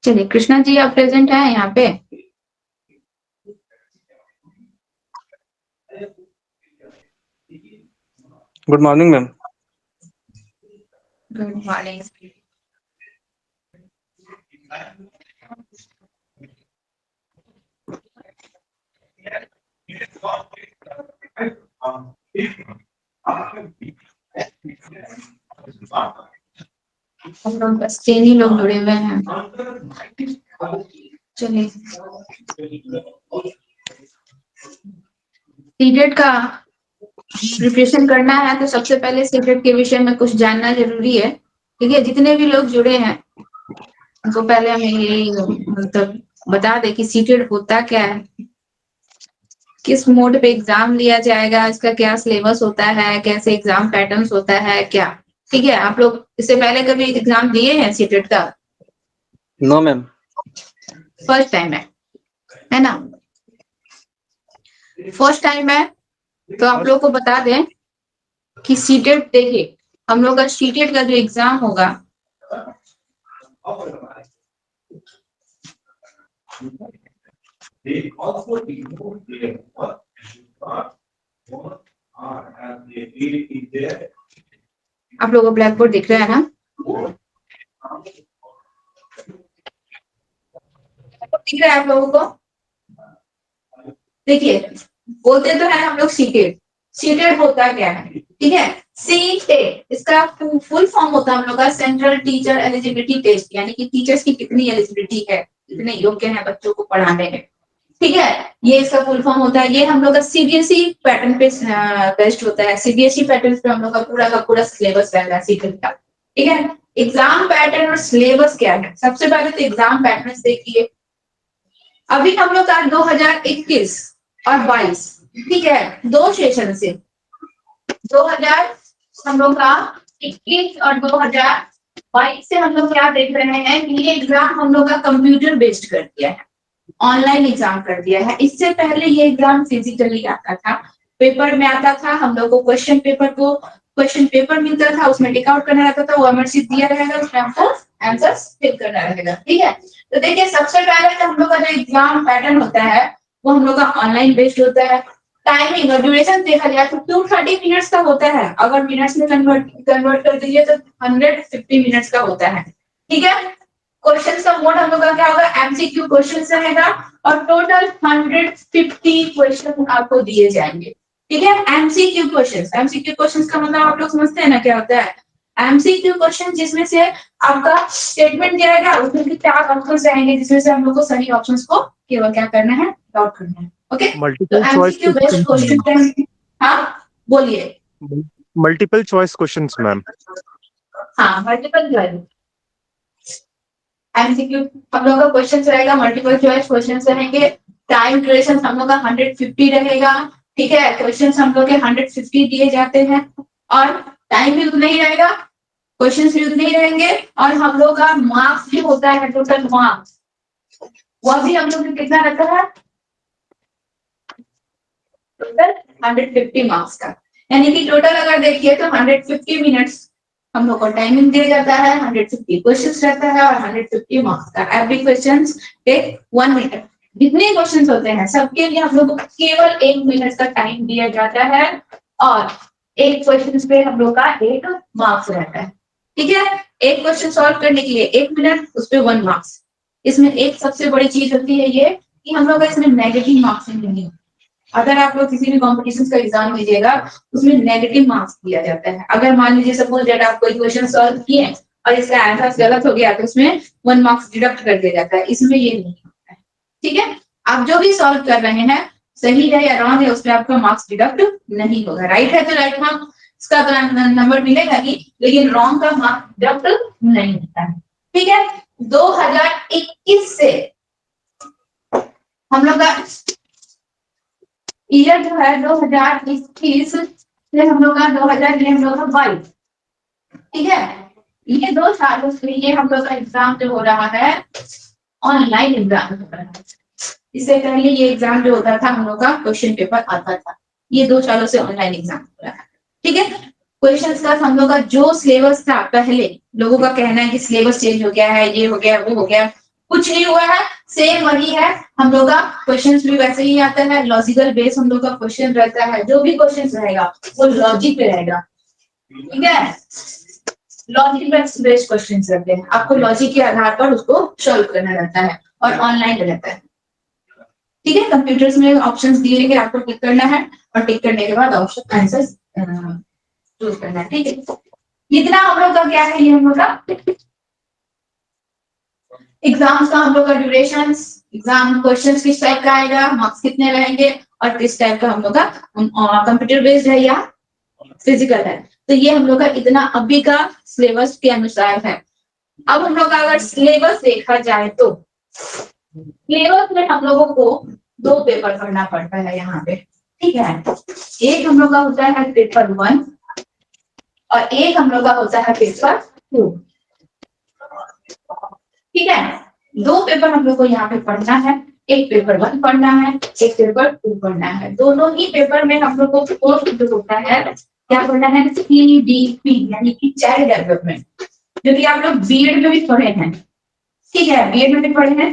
चलिए, कृष्णा जी आप प्रेजेंट हैं यहाँ पे? Good morning ma'am. Good morning. हम लोग बस 3 ही लोग जुड़े हुए हैं। चलिए, सीटेट का प्रिपरेशन करना है तो सबसे पहले सीटेट के विषय में कुछ जानना जरूरी है। ठीक है, जितने भी लोग जुड़े हैं उनको पहले हमें यही मतलब बता दे कि सीटेट होता क्या है, किस मोड पे एग्जाम लिया जाएगा, इसका क्या सिलेबस होता है, कैसे एग्जाम पैटर्न्स होता है क्या। ठीक है, आप लोग इससे पहले कभी एग्जाम दिए हैं सीटेट का? No ma'am. फर्स्ट टाइम है ना? फर्स्ट टाइम है तो आप लोग को बता दें कि सीटेट, देखिए हम लोग का सीटेट का जो एग्जाम होगा आप लोगों को ब्लैक बोर्ड दिख रहा है ना? दिख रहा है आप लोगों को? देखिए, बोलते तो है हम लोग सीटेट। सीटेट होता क्या है? ठीक है, सीटेट इसका फुल फॉर्म होता है हम लोग का सेंट्रल टीचर एलिजिबिलिटी टेस्ट, यानी कि टीचर्स की कितनी एलिजिबिलिटी है, कितने योग्य हैं बच्चों को पढ़ाने में। ठीक है, ये इसका फुल फॉर्म होता है। ये हम लोग का सीबीएसई पैटर्न पे बेस्ड होता है। सीबीएसई पैटर्न पे हम लोग का पूरा सिलेबस रहता है सीटेट का। ठीक है, एग्जाम पैटर्न और सिलेबस क्या है? सबसे पहले तो एग्जाम पैटर्न देखिए। अभी हम लोग का 2021 और 22, ठीक है, 2 सेशन से 2000 हम लोग का 21 और 2022 से हम लोग क्या देख रहे हैं कि ये एग्जाम हम लोग का कंप्यूटर बेस्ड कर दिया है, ऑनलाइन एग्जाम कर दिया है। इससे पहले ये एग्जाम फिजिकली आता था, पेपर में आता था, हम लोग को क्वेश्चन पेपर मिलता था, उसमें टिक आउट करना रहता था, वो एमआर शीट दिया रहेगा, उसमें हमको आंसर्स फिल करना रहेगा। ठीक है, तो देखिए सबसे पहले तो हम लोग का जो एग्जाम पैटर्न होता है वो हम लोग का ऑनलाइन बेस्ड होता है। टाइमिंग और ड्यूरेशन देखा जाए तो 230 मिनट्स का होता है, अगर मिनट्स में कन्वर्ट कर दीजिए तो 150 मिनट्स का होता है। ठीक है, क्वेश्चन का मोड हम लोग का क्या होगा, एमसीक्यू क्वेश्चन रहेगा और टोटल 150 क्वेश्चन आपको दिए जाएंगे। ठीक है, एमसीक्यू क्वेश्चंस का मतलब आप लोग समझते हैं ना क्या होता है? एमसीक्यू क्वेश्चन जिसमें से आपका स्टेटमेंट जाएगा, उसमें से 4 ऑप्शंस रहेंगे जिसमें से हम लोग को सही ऑप्शंस को केवल क्या करना है, डॉट करना है। ओके, तो एमसीक्यू बेस्ड क्वेश्चन। हाँ बोलिए। Multiple choice questions ma'am. हाँ, मल्टीपल चॉइस एमसीक्यू हम लोग का क्वेश्चन रहेगा, मल्टीपल चॉइस क्वेश्चन रहेंगे। टाइम ड्यूरेशन हम लोग का 150 रहेगा। ठीक है, क्वेश्चन हम लोग के 150 दिए जाते हैं और टाइम भी उतना ही रहेगा, क्वेश्चन भी उतने ही रहेंगे और हम लोग का मार्क्स भी होता है, टोटल मार्क्स वह भी हम लोग ने कितना रखा है, टोटल 150 मार्क्स का। यानी कि टोटल अगर देखिए तो 150 मिनट्स हम लोग को टाइमिंग दिया जाता है, 150 क्वेश्चंस रहता है और 150 मार्क्स का। Every questions take 1 minute. जितने क्वेश्चंस होते हैं सबके लिए हम लोग को केवल 1 मिनट का टाइम दिया जाता है और एक क्वेश्चन पे हम लोग का 1 मार्क्स रहता है। ठीक है, एक क्वेश्चन सॉल्व करने के लिए 1 मिनट, उस पे 1 मार्क्स। इसमें एक सबसे बड़ी चीज होती है ये कि हम लोग का इसमें नेगेटिव मार्क्स नहीं है। अगर आप लोग किसी भी कॉम्पिटिशन का एग्जाम लीजिएगा उसमें नेगेटिव मार्क्स दिया जाता है। अगर मान लीजिए सपोज दैट आप कोई क्वेश्चन सॉल्व किए और इसका आंसर गलत हो गया तो उसमें 1 मार्क्स डिडक्ट कर दिया जाता है, इसमें ये नहीं होता है। ठीक है, आप जो भी सॉल्व कर रहे हैं सही है या रॉन्ग है उसमें आपका मार्क्स डिडक्ट नहीं होगा। राइट है तो राइट मार्क्स का नंबर मिलेगा ही, लेकिन रॉन्ग का मार्क्स डिडक्ट नहीं होता है। ठीक है, 2021 से हम लोग का ईयर जो है 2021 से हम लोग का 2022। ठीक है, ये 2 सालों से ये हम लोग का एग्जाम जो हो रहा है ऑनलाइन एग्जाम हो रहा है। इससे पहले ये एग्जाम जो होता था हम लोग का क्वेश्चन पेपर आता था, ये 2 सालों से ऑनलाइन एग्जाम हो रहा है। ठीक है, क्वेश्चंस का हम लोग का जो सिलेबस था, पहले लोगों का कहना है कि सिलेबस चेंज हो गया है, ये हो गया वो हो गया, कुछ नहीं हुआ है, सेम वही है। हम लोग का क्वेश्चंस भी वैसे ही आता है, लॉजिकल बेस हम लोग का क्वेश्चन रहता है, जो भी क्वेश्चन रहेगा वो लॉजिक पे रहेगा, ठीक है। लॉजिक बेस्ड क्वेश्चन रहते हैं, आपको लॉजिक के आधार पर उसको सॉल्व करना रहता है और ऑनलाइन रहता है, ठीक है। कंप्यूटर्स में ऑप्शंस दिए गए, आपको टिक करना है और टिक करने के बाद ऑप्शन आंसर चूज करना है, ठीक है। इतना हम लोग का क्या है, ये हम लोग का एग्जाम्स का हम लोग का ड्यूरेशन, एग्जाम क्वेश्चंस किस टाइप का आएगा, मार्क्स कितने रहेंगे और किस टाइप का हम लोग का कंप्यूटर बेस्ड है या फिजिकल है। तो ये हम लोग का इतना अभी का सिलेबस के अनुसार है। अब हम लोग का अगर सिलेबस देखा जाए तो सिलेबस में हम लोगों को 2 पेपर पढ़ना पड़ता है यहाँ पे, ठीक है। एक हम लोग का होता है पेपर 1 और एक हम लोग का होता है पेपर 2, ठीक है। 2 पेपर हम लोग को यहाँ पे पढ़ना है, एक पेपर 1 पढ़ना है, एक पेपर 2 पढ़ना है। दोनों ही पेपर में हम लोग को कोर्स जो होता है क्या पढ़ना है, CDP यानी कि चाइल्ड डेवलपमेंट, जो कि आप लोग बीएड में भी पढ़े हैं, ठीक है, बीएड में भी पढ़े हैं।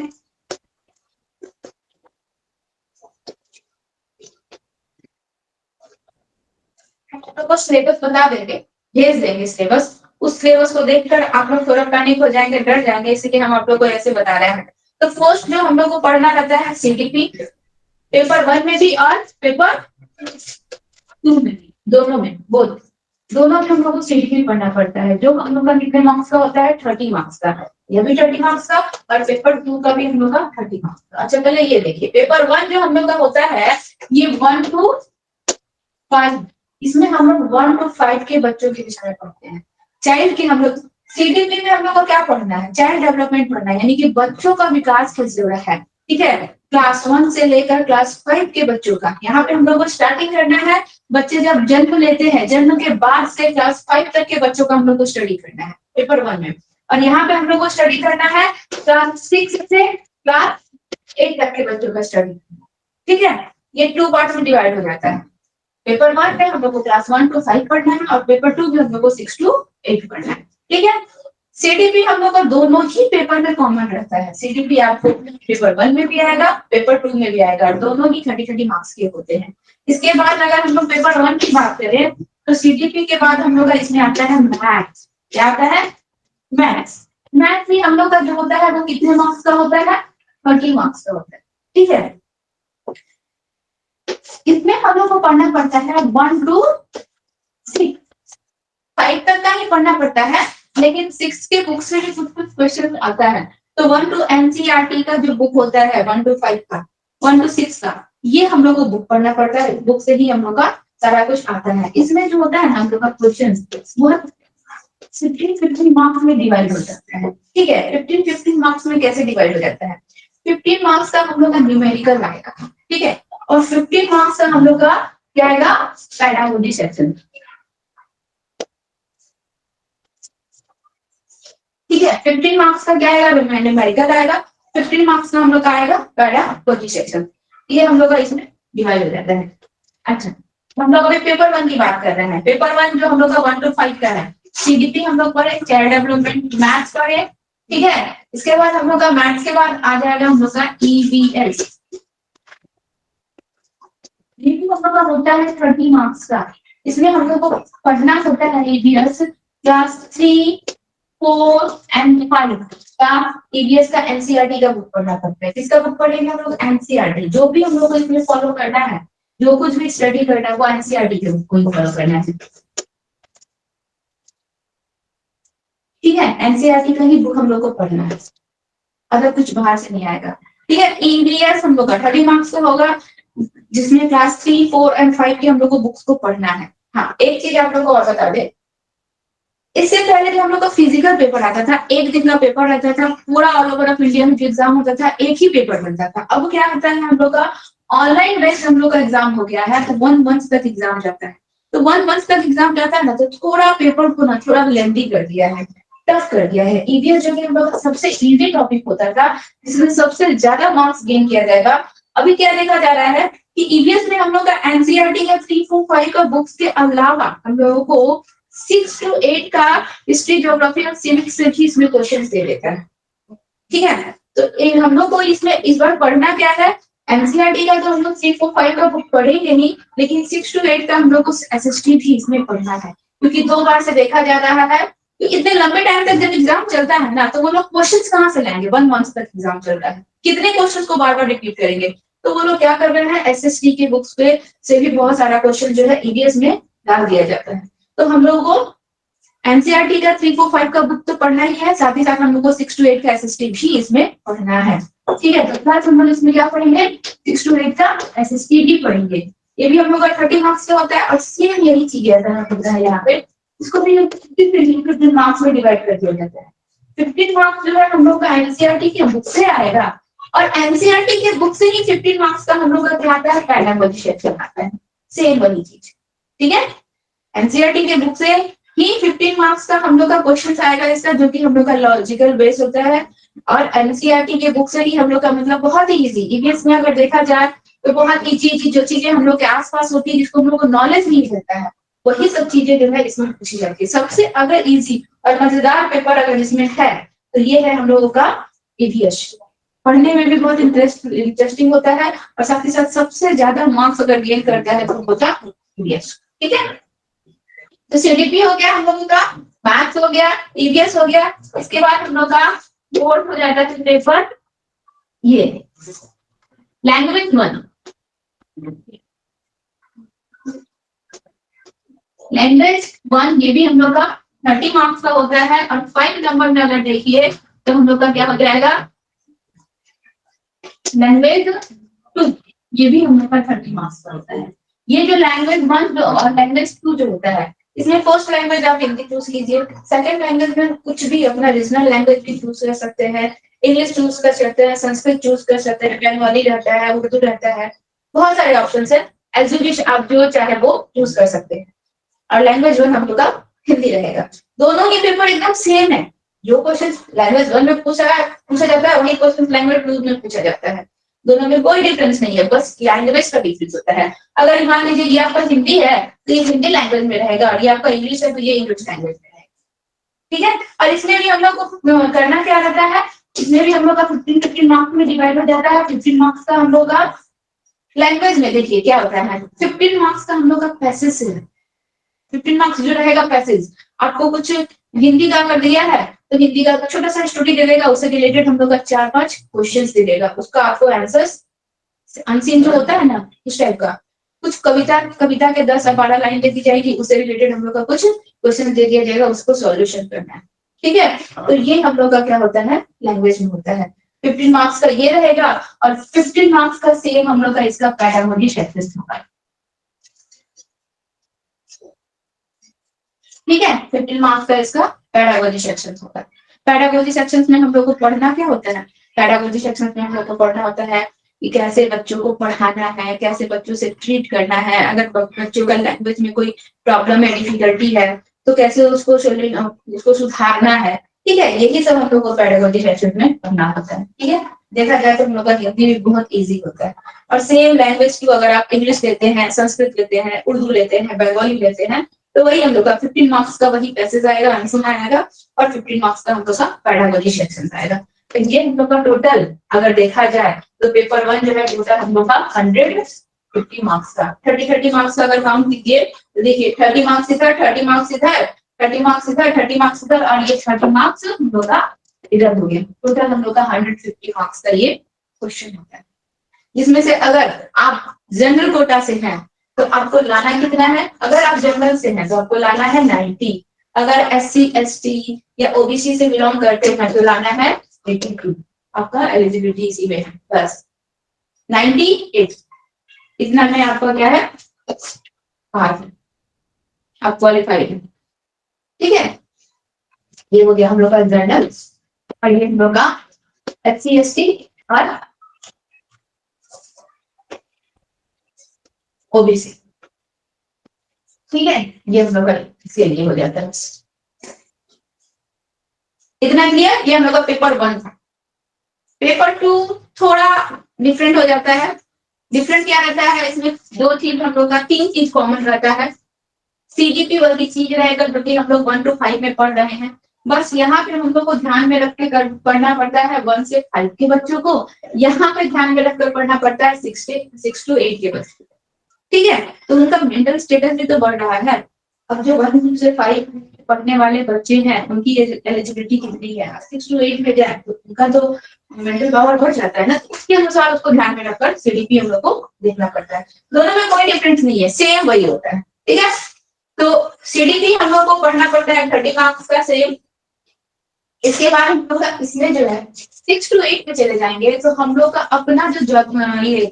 तो सिलेबस बता देंगे, भेज देंगे सिलेबस, उस सिलेबस को देखकर आप लोग थोड़ा पैनिक हो जाएंगे, डर जाएंगे, इसलिए हम आप लोग को ऐसे बता रहे हैं। तो फर्स्ट जो हम लोग को पढ़ना रहता है CDP, पेपर 1 में भी और पेपर 2 में भी, दोनों में बोथ, दोनों में हम लोग को CDP पढ़ना पड़ता है, जो हम लोग का कितने मार्क्स का होता है, 30 मार्क्स का, ये भी 30 मार्क्स का और पेपर 2 का भी हम लोग का 30 मार्क्स का। अच्छा पहले ये देखिए, पेपर 1 जो हम लोग का होता है ये 1 to 5, इसमें हम लोग 1 to 5 के बच्चों के विषय में पढ़ते हैं। चाइल्ड के हम लोग CDP में हम लोग को क्या पढ़ना है, चाइल्ड डेवलपमेंट पढ़ना है, यानी कि बच्चों का विकास कैसे हो रहा है, ठीक है। क्लास 1 से लेकर क्लास 5 के बच्चों का यहाँ पे हम लोग को स्टार्टिंग करना है। बच्चे जब जन्म लेते हैं, जन्म के बाद से क्लास 5 तक के बच्चों का हम लोग को स्टडी करना है पेपर 1 में, और यहाँ पे हम लोग को स्टडी करना है क्लास 6 से क्लास 8 तक के बच्चों का स्टडी, ठीक है। ये 2 पार्ट में डिवाइड हो जाता है। पेपर 1 में हम लोग को क्लास 1 to 5 पढ़ना है और पेपर 2 में हम लोग को 6 to 8 पढ़ना है, ठीक है। CDP हम लोग का दोनों ही पेपर में कॉमन रहता है, CDP आपको पेपर 1 में भी आएगा, पेपर 2 में भी आएगा, और दोनों ही 30 मार्क्स के होते हैं। इसके बाद अगर हम लोग पेपर 1 की बात करें तो CDP के बाद हम लोग का इसमें आता है मैथ्स, क्या आता है, मैथ्स। मैथ्स भी हम लोग का जो होता है वो कितने मार्क्स का होता है, 30 मार्क्स का होता है, ठीक है। इसमें हम लोग को पढ़ना पड़ता है 1 to 6, 5 तक का ही पढ़ना पड़ता है, लेकिन 6 के बुक से भी कुछ कुछ क्वेश्चन आता है। तो 1 to NCERT का जो बुक होता है 1 to 5 का, 1 to 6 का, ये हम लोग को बुक पढ़ना पड़ता है, बुक से ही हम लोग का सारा कुछ आता है। इसमें जो होता है ना हम लोग का क्वेश्चन वो 15 मार्क्स में डिवाइड हो जाता है, ठीक है। 15 मार्क्स में कैसे डिवाइड हो जाता है, 15 मार्क्स का हम लोग का न्यूमेरिकल आएगा, ठीक है, और 15 मार्क्स का हम लोग का क्या आएगा, पेडागोजी सेक्शन, ठीक है। 15 मार्क्स का क्या आएगा, न्यूमेरिकल आएगा, 15 मार्क्स का हम लोग का आएगा पेडागोजी सेक्शन, ये हम लोग का इसमें डिवाइड हो जाता है। अच्छा हम लोग अभी पेपर 1 की बात कर रहे हैं। पेपर 1 जो हम लोग का 1 to 5 का है, CDP हम लोग पढ़े, चाइल्ड डेवलपमेंट, मैथ्स पढ़े, ठीक है। इसके बाद हम लोग का मैथ्स के बाद आ जाएगा हम लोग का EVS, हम लोग का होता है 30 मार्क्स का। इसमें हम लोग को पढ़ना होता है EVS क्लास 3, 4 and 5 का, EVS का NCERT का बुक पढ़ना पड़ता है। किसका बुक पढ़ेंगे हम लोग, NCERT, जो भी हम लोग को इसमें फॉलो करना है, जो कुछ भी स्टडी करना है वो NCERT के बुक को ही फॉलो करना है, ठीक है। NCERT का ही बुक हम लोग को पढ़ना है, अगर कुछ बाहर से नहीं आएगा, ठीक है। EVS हम लोग का 30 मार्क्स का होगा, जिसमें क्लास 3, 4 and 5 की हम लोग को बुक्स को पढ़ना है। हाँ एक चीज आप लोग को और बता दे, इससे पहले जो हम लोग का फिजिकल पेपर आता था, एक दिन का पेपर रहता था, पूरा ऑल ओवर ऑफ इंडिया में जो एग्जाम होता था एक ही पेपर बनता था। अब क्या होता है हम लोग का ऑनलाइन बेस्ड हम लोग का एग्जाम हो गया है, तो 1 month तक एग्जाम जाता है। तो 1 month तक एग्जाम जाता है ना, तो थोड़ा पेपर को ना थोड़ा लेंथी कर दिया है, टफ कर दिया है। EVS जो कि हम लोग का सबसे इजी टॉपिक होता था, जिसमें सबसे ज्यादा मार्क्स गेन किया जाएगा, अभी क्या देखा जा रहा है कि EVS में हम लोग का NCERT का 3, 4, 5 का बुक्स के अलावा हम लोगों को 6 to 8 का हिस्ट्री, ज्योग्राफी और सिविक्स से भी इसमें क्वेश्चन दे देता है, ठीक है। तो हम लोग को इसमें इस बार पढ़ना क्या है, एनसीईआरटी का तो हम लोग 3, 4, 5 का बुक पढ़ेंगे नहीं, लेकिन 6 to 8 का हम लोग को एसएसटी भी इसमें पढ़ना है, क्योंकि 2 बार से देखा जा रहा है। तो इतने लंबे टाइम तक जब एग्जाम चलता है ना, तो वो लोग क्वेश्चंस कहाँ से लाएंगे, 1 मंथ तक एग्जाम चल रहा है, कितने क्वेश्चंस को बार बार रिपीट करेंगे। तो वो लोग क्या कर रहे हैं, एसएसटी की बुक्स पे से भी बहुत सारा क्वेश्चन जो है ईवीएस में डाल दिया जाता है। तो हम लोग को एनसीईआरटी का 3, 4, 5 का बुक तो पढ़ना ही है, साथ ही साथ हम लोग को 6 to 8 का एसएसटी भी इसमें पढ़ना है। ठीक है, तो क्लास हम लोग इसमें क्या पढ़ेंगे, 6 to 8 का एसएसटी भी पढ़ेंगे। ये भी हम लोग का 30 मार्क्स का होता है, और सेम यही चीज होता है यहाँ पे, इसको भी 15 मार्क्स में डिवाइड कर दिया जाता है। 15 मार्क्स जो है हम लोग का एनसीईआरटी के बुक से आएगा, और एनसीईआरटी के बुक से ही 15 मार्क्स का हम लोग का क्या आता है, पैरागोजी सेक्शन आता है, सेम वही चीज। ठीक है, एनसीईआरटी के बुक से ही 15 मार्क्स का हम लोग का क्वेश्चन आएगा इसका, जो कि हम लोग का लॉजिकल बेस होता है, और एनसीईआरटी के बुक से ही हम लोग का मतलब बहुत ही इजी, ईवीएस में अगर देखा जाए तो बहुत इजी जो चीजें हम लोग के आसपास होती है, जिसको हम लोग को नॉलेज नहीं रहता है, वही सब चीजें जो है इसमें पूछी जाती है। सबसे अगर इजी और मजेदार पेपर अगर इसमें है तो ये है हम लोगों का ईवीएस। पढ़ने में भी बहुत इंटरेस्टिंग होता है, और साथ ही साथ सबसे ज्यादा मार्क्स अगर गेन करता है तो होता है ईवीएस। ठीक है, तो सीडीपी हो गया हम लोगों का, मैथ्स हो गया, ईवीएस हो गया। इसके बाद हम लोग का बोर्ड हो जाता है पेपर, ये लैंग्वेज 1। लैंग्वेज 1 ये भी हम लोग का 30 मार्क्स का होता है, और 5 नंबर में अगर देखिए तो हम लोग का क्या हो जाएगा, लैंग्वेज 2, ये भी हम लोग का 30 मार्क्स का होता है। ये जो लैंग्वेज 1 और लैंग्वेज 2 जो होता है, इसमें फर्स्ट लैंग्वेज आप हिंदी चूज कीजिए, सेकंड लैंग्वेज में कुछ भी अपना रीजनल लैंग्वेज भी चूज कर सकते हैं, इंग्लिश चूज कर सकते हैं, संस्कृत चूज कर सकते हैं, बंगाली रहता है, उर्दू रहता है, बहुत सारे ऑप्शन है, एजुकेशन आप जो चाहे वो चूज कर सकते हैं। और लैंग्वेज 1 हम लोग का हिंदी रहेगा। दोनों ही पेपर एकदम सेम है, जो क्वेश्चन लैंग्वेज 1 में पूछा जाता है वही क्वेश्चन लैंग्वेज 2 में पूछा जाता है, दोनों में कोई डिफरेंस नहीं है, बस लैंग्वेज का डिफरेंस होता है। अगर मान लीजिए ये आपका हिंदी है तो ये हिंदी लैंग्वेज में रहेगा, और ये आपका इंग्लिश है तो ये इंग्लिश लैंग्वेज में रहेगा। ठीक है, और इसमें भी हम लोग को करना क्या रहता है, इसमें भी हम लोग का 15 मार्क्स में डिवाइड हो जाता है। 15 मार्क्स का हम लोग का लैंग्वेज में देखिए क्या होता है, 15 मार्क्स का हम लोग का पैसेज है, 15 मार्क्स जो रहेगा पैसेज। आपको कुछ हिंदी का कर दिया है तो हिंदी का छोटा सा स्टोरी दे देगा, उससे रिलेटेड हम लोग का 4-5 क्वेश्चंस दे देगा, उसका आपको आंसर्स अनसीन जो होता है ना इस टाइप का, कुछ कविता के 10 या 12 लाइन दे दी जाएगी, उससे रिलेटेड हम लोग का कुछ क्वेश्चन दे दिया जाएगा, उसको सॉल्यूशन करना है। ठीक है, तो ये हम लोग का क्या होता है, लैंग्वेज में होता है। 15 मार्क्स का ये रहेगा, और 15 मार्क्स का सेम हम लोग का इसका पैडागोजी सेक्शन होगा। ठीक है, 15 मार्क्स का इसका पैडागोजी सेक्शन होगा। पैडागोजी सेक्शन में हम लोग को पढ़ना क्या होता है, पैडागोजी सेक्शन में हम लोग को पढ़ना होता है कि कैसे बच्चों को पढ़ाना है, कैसे बच्चों से ट्रीट करना है, अगर बच्चों का लैंग्वेज में कोई प्रॉब्लम है, डिफिकल्टी है, तो कैसे उसको सुधारना है। ठीक है, यही सब हम लोग को पैडागोजी सेक्शन में पढ़ना होता है। ठीक है, देखा जाए तो हम लोग का हिंदी भी बहुत इजी होता है, और सेम लैंग्वेज को अगर आप इंग्लिश लेते हैं, संस्कृत लेते हैं, उर्दू लेते हैं, बंगाली लेते हैं, तो वही हम लोग का 15 मार्क्स का वही पैसेज आएगा, आंसर आएगा, और 15 मार्क्स का हम लोग का पैडागोजी सेक्शन आएगा। तो ये हम लोग का टोटल अगर देखा जाए तो पेपर 1 जो है टोटल हम लोग का 150 मार्क्स का, 30 मार्क्स का अगर काउंट कीजिए तो देखिए 30 मार्क्स इधर, 30 मार्क्स इधर, 30 मार्क्स इधर, 30 मार्क्स इधर, और ये 30 मार्क्स हम लोग का इधर हो गया। टोटल हम लोग का 150 मार्क्स का ये क्वेश्चन होता है, जिसमें से अगर आप जनरल कोटा से हैं तो आपको लाना कितना है, अगर आप जनरल से हैं तो आपको लाना है 90, अगर SC ST या OBC से बिलोंग करते हैं तो लाना है 82। आपका एलिजिबिलिटी इसी में है, बस 98 इतना में आपका क्या है, पास, आप क्वालिफाइड है। ठीक है, ये हो गया हम लोग का जनरल, और ये हम लोग का SC ST और OBC। ठीक है, ये हम लोग का इसके लिए हो जाता है। इतना क्लियर, ये हम लोग का पेपर 1 था। पेपर 2 थोड़ा डिफरेंट हो जाता है। डिफरेंट क्या रहता है, इसमें 2 चीज हम लोग का 3 चीज कॉमन रहता है। CGP वाली चीज रहेगा जो कि हम लोग 1 to 5 में पढ़ रहे हैं, बस यहाँ पे हम लोग को ध्यान में रख के पढ़ना पड़ता है 1 से 5 के बच्चों को, यहाँ पे ध्यान में रखकर पढ़ना पड़ता है 6 to 8 के बच्चों को। ठीक है, तो उनका मेंटल स्टेटस भी तो बढ़ रहा है। अब जो 1 से 5 पढ़ने वाले बच्चे हैं उनकी एलिजिबिलिटी कितनी है, 6 to 8 में जाए तो उनका तो मेंटल पावर बढ़ जाता है ना, तो उसके अनुसार उसको ध्यान में रखकर सीडीपी हम लोग को देखना पड़ता है। दोनों में कोई डिफरेंस नहीं है, सेम वही होता है। ठीक है, तो सीडीपी हम लोग को पढ़ना पड़ता है 30 मार्क्स का सेम। इसके बाद हम लोग का इसमें जो है 6 to 8 में चले जाएंगे तो हम लोग का अपना जो ये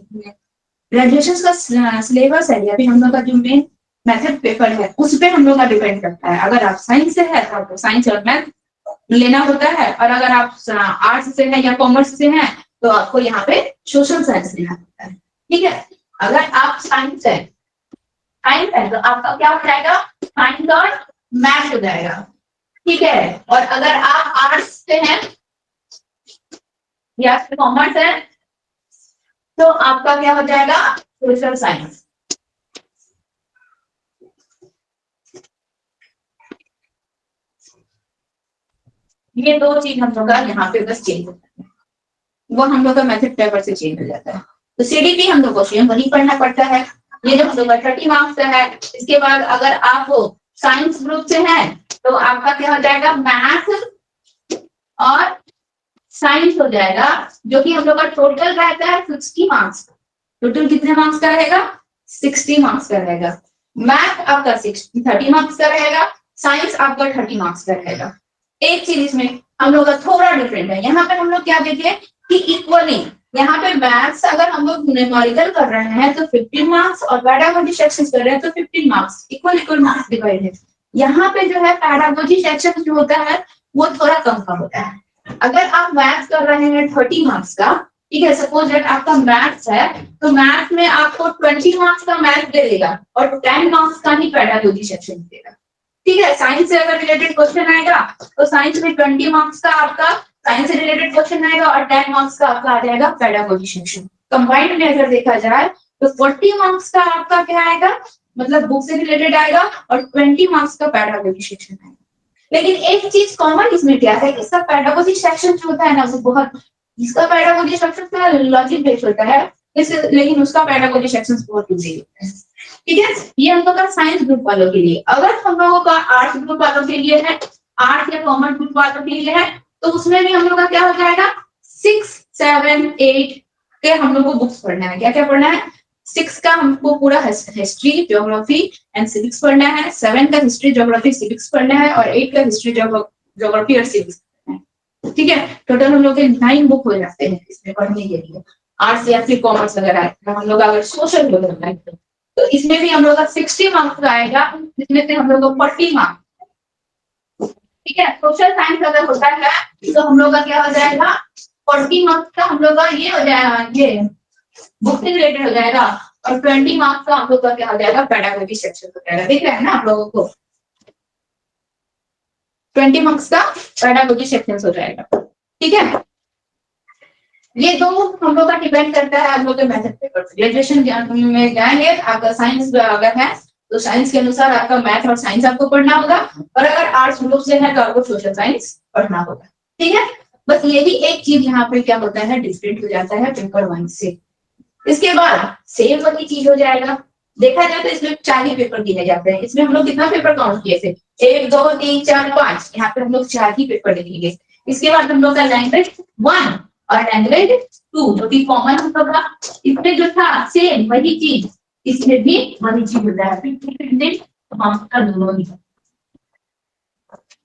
ग्रेजुएशन का सिलेबस है या फिर हम लोग का जो मेन मेथड पेपर है उस पे हम लोग का डिपेंड करता है। अगर आप साइंस से है तो आपको साइंस और मैथ लेना होता है, और अगर आप आर्ट्स से है या कॉमर्स से है तो आपको यहाँ पे सोशल साइंस लेना होता है। ठीक है, अगर आप साइंस है तो आपका क्या हो जाएगा, साइंस और मैथ हो जाएगा। ठीक है, और अगर आप आर्ट्स से हैं या फिर कॉमर्स है तो आपका क्या हो जाएगा, सोशल साइंस। ये दो चीज हम लोग का यहाँ पे बस चेंज होता है, वो हम लोग का मेथड पेपर से चेंज हो जाता है। तो सीडीपी हम लोग को स्वयं वही पढ़ना पड़ता है। ये जो हम लोग का 30 मार्क्स का है। इसके बाद अगर आप साइंस ग्रुप से हैं तो आपका क्या हो जाएगा, मैथ और साइंस हो जाएगा, जो कि हम लोग का टोटल रहता है 60 मार्क्स। टोटल कितने मार्क्स का रहेगा, 60 मार्क्स का रहेगा। मैथ आपका 30 मार्क्स का रहेगा, साइंस आपका 30 मार्क्स का रहेगा। एक चीज इसमें हम लोग का थोड़ा डिफरेंट है, यहाँ पे हम लोग क्या देखे कि इक्वली यहाँ पे मैथ्स अगर हम लोग न्यूमेरिकल कर रहे हैं तो 15 मार्क्स और पेडागोजी सेक्शन कर रहे हैं तो 15 मार्क्स, इक्वल मार्क्स डिवाइड है। यहाँ पे जो है पेडागोजी सेक्शन जो होता है वो थोड़ा कम का होता है। अगर आप मैथ्स कर रहे हैं 30 मार्क्स का, ठीक है, सपोज दैट आपका मैथ्स है तो मैथ में आपको 20 मार्क्स का मैथ दे देगा और 10 मार्क्स का ही पेडागोजी सेक्शन देगा। ठीक है, साइंस से अगर रिलेटेड क्वेश्चन आएगा तो साइंस में 20 मार्क्स का आपका साइंस से रिलेटेड क्वेश्चन आएगा और 10 मार्क्स का आपका आ जाएगा पेडागोजी सेक्शन। कंबाइंड में अगर देखा जाए तो 40 मार्क्स का आपका क्या आएगा, मतलब बुक से रिलेटेड आएगा और 20 मार्क्स का पेडागोजी सेक्शन आएगा। लेकिन एक चीज कॉमन इसमें क्या है, इसका पेडागोजी सेक्शन जो होता है ना वो बहुत, इसका पेडागोजी सेक्शन का लॉजिक बेस्ड होता है, लेकिन उसका पेडागोजी सेक्शन बहुत इजी होता है। ठीक है, ये हम लोग का साइंस ग्रुप वालों के लिए। अगर हम लोगों का आर्ट्स ग्रुप वालों के लिए है, आर्ट्स या कॉमर्स ग्रुप वालों के लिए है तो उसमें भी हम लोग का क्या हो जाएगा, 6, 7, 8 के हम लोग को बुक्स पढ़ना है। क्या क्या पढ़ना है, 6 का हमको पूरा हिस्ट्री ज्योग्राफी एंड सिविक्स पढ़ना है, 7 का हिस्ट्री ज्योग्राफी सिविक्स पढ़ना है और 8 का हिस्ट्री ज्योग्राफी और सिविक्स पढ़ना है। ठीक है, टोटल हम लोग के 9 बुक हो जाते हैं इसमें पढ़ने के लिए। आर्ट्स या फिर कॉमर्स वगैरह हम लोग अगर सोशल हो जाता है तो इसमें भी हम लोग का 60 मार्क्स का आएगा, जिसमें से हम लोग को 40 मार्क्स। ठीक है, सोशल साइंस अगर होता है तो हम लोग का क्या हो जाएगा, 40 मार्क्स का हम लोग का ये हो जाएगा, ये बुक से रिलेटेड हो जाएगा और 20 मार्क्स का हम लोग का क्या हो जाएगा, पेडागोजी सेक्शन हो जाएगा। देख रहे हैं ना आप लोगों को, 20 मार्क्स का पेडागोजी सेक्शन हो जाएगा। ठीक है, ये दो हम लोग का डिपेंड करता है हम लोग के मेथड पेपर। ग्रेजुएशन में जाएंगे आपका साइंस अगर है तो साइंस के अनुसार आपका मैथ और साइंस आपको पढ़ना होगा, और अगर आर्ट्स ग्रुप से है तो आपको सोशल साइंस पढ़ना होगा। ठीक है, बस ये भी एक चीज यहाँ पे क्या होता है, डिफरेंट हो जाता है पेपर 1 से। इसके बाद सेम वाली चीज हो जाएगा। देखा जाए तो इसमें 4 ही पेपर दिए जाते हैं। इसमें हम लोग कितना पेपर काउंट किए थे, 1, 2, 3, 4, 5, यहाँ पे हम लोग 4 ही पेपर लिखेंगे। इसके बाद हम लोग का लैंग्वेज 1 और लैंग्वेज 2 जो कि कॉमन होगा। इसमें जो था सेम वही चीज इसमें भी वही चीज होता है, 50 का दोनों ही।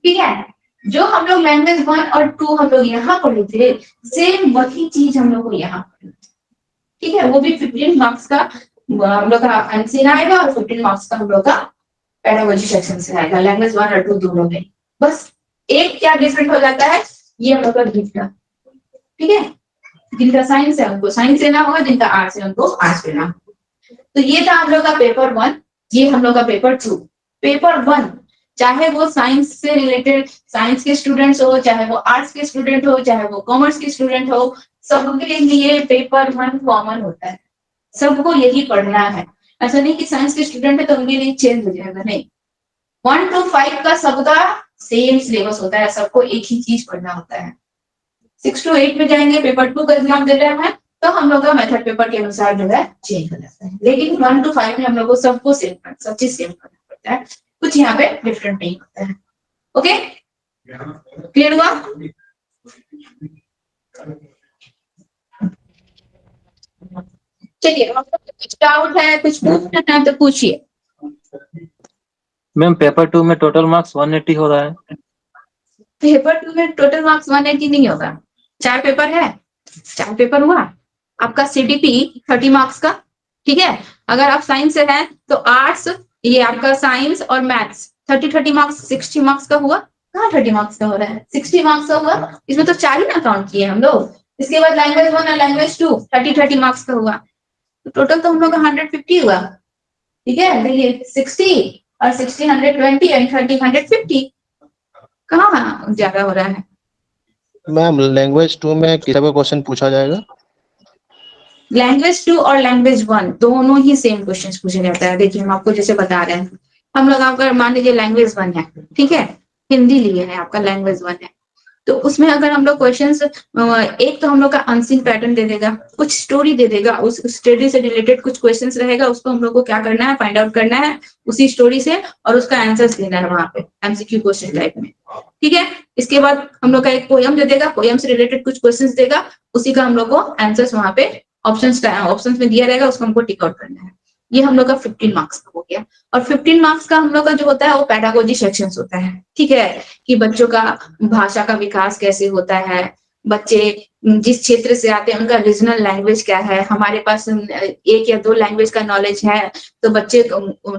ठीक है, जो हम लोग लैंग्वेज 1 और 2 हम लोग यहाँ पढ़े थे सेम वही चीज हम लोग को यहाँ पढ़े। ठीक है, वो भी 15 मार्क्स का हम लोग का आंसर आएगा और 15 मार्क्स का हम लोग का पेडागोजी सेक्शन से आएगा, लैंग्वेज 1 और 2 दोनों में। बस एक क्या डिफरेंट हो जाता है, ये हम लोग का गिफ्ट का। ठीक है, जिनका साइंस है उनको साइंस लेना होगा, जिनका आर्ट्स है उनको आर्ट्स लेना होगा। तो ये था हम लोग का पेपर 1, ये हम लोग का पेपर 2। पेपर 1 चाहे वो साइंस से रिलेटेड साइंस के स्टूडेंट्स हो, चाहे वो आर्ट्स के स्टूडेंट हो, चाहे वो कॉमर्स के स्टूडेंट हो, सबके लिए पेपर 1 कॉमन होता है, सबको यही पढ़ना है। ऐसा नहीं कि साइंस के स्टूडेंट है तो उनके लिए चेंज हो जाएगा, नहीं। 1 to 5 का सबका सेम सिलेबस होता है, सबको एक ही चीज पढ़ना होता है। 6 to 8 में जाएंगे, पेपर 2 का एग्जाम दे रहे हैं, तो हम लोग का मेथड पेपर के अनुसार जो है चेंज हो जाता है। लेकिन 1 to 5 में हम लोग को सबको सेम सब चीज सेम करना पड़ता है, कुछ यहाँ पे डिफरेंट नहीं होता है। ओके, क्लियर हुआ? चलिए, कुछ डाउट है, कुछ पूछना है तो पूछिए। मैम पेपर 2 में टोटल मार्क्स 180 हो रहा है। पेपर 2 में टोटल मार्क्स 180 नहीं होगा, 4 पेपर है, 4 पेपर हुआ आपका। CDP 30 मार्क्स का, ठीक है। अगर आप साइंस से हैं तो आर्ट्स, ये आपका साइंस और मैथ्स 30 मार्क्स, 60 मार्क्स का हुआ। कहाँ 30 मार्क्स का हो रहा है, 60 मार्क्स का हुआ। इसमें तो 4 ही ना काउंट किए हम लोग। इसके बाद लैंग्वेज 1 और लैंग्वेज 2 30 मार्क्स का हुआ, तो टोटल तो हम लोग का 150 हुआ, ठीक है। देखिए 60 और 60 120 एंड 30 150, कहाँ ज्यादा हो रहा है। मैम लैंग्वेज 2 में किस का क्वेश्चन पूछा जाएगा? लैंग्वेज 2 और लैंग्वेज 1 दोनों ही सेम क्वेश्चंस पूछे जाता है। देखिए हम आपको जैसे बता रहे हैं, हम लोग आपका मान लीजिए लैंग्वेज 1 है, ठीक है, हिंदी लिए है, आपका लैंग्वेज 1 है, तो उसमें अगर हम लोग क्वेश्चंस, एक तो हम लोग का अनसीन पैटर्न दे देगा, कुछ स्टोरी दे देगा, उस स्टोरी से रिलेटेड कुछ क्वेश्चंस रहेगा, उसको हम लोग को क्या करना है, फाइंड आउट करना है उसी स्टोरी से, और उसका आंसर्स देना है वहां पे MCQ क्वेश्चन टाइप में, ठीक है। इसके बाद हम लोग का एक पोयम दे देगा, पोयम से रिलेटेड कुछ क्वेश्चंस देगा, उसी का हम लोग को आंसर्स वहां पे ऑप्शंस में दिया रहेगा, उसको हमको टिक आउट करना है। ये हम लोग का 15 मार्क्स का हो गया। और 15 मार्क्स का हम लोग का जो होता है वो पेडागोजी सेक्शंस होता है, ठीक है, कि बच्चों का भाषा का विकास कैसे होता है, बच्चे जिस क्षेत्र से आते हैं उनका रीजनल लैंग्वेज क्या है। हमारे पास 1 या 2 लैंग्वेज का नॉलेज है, तो बच्चे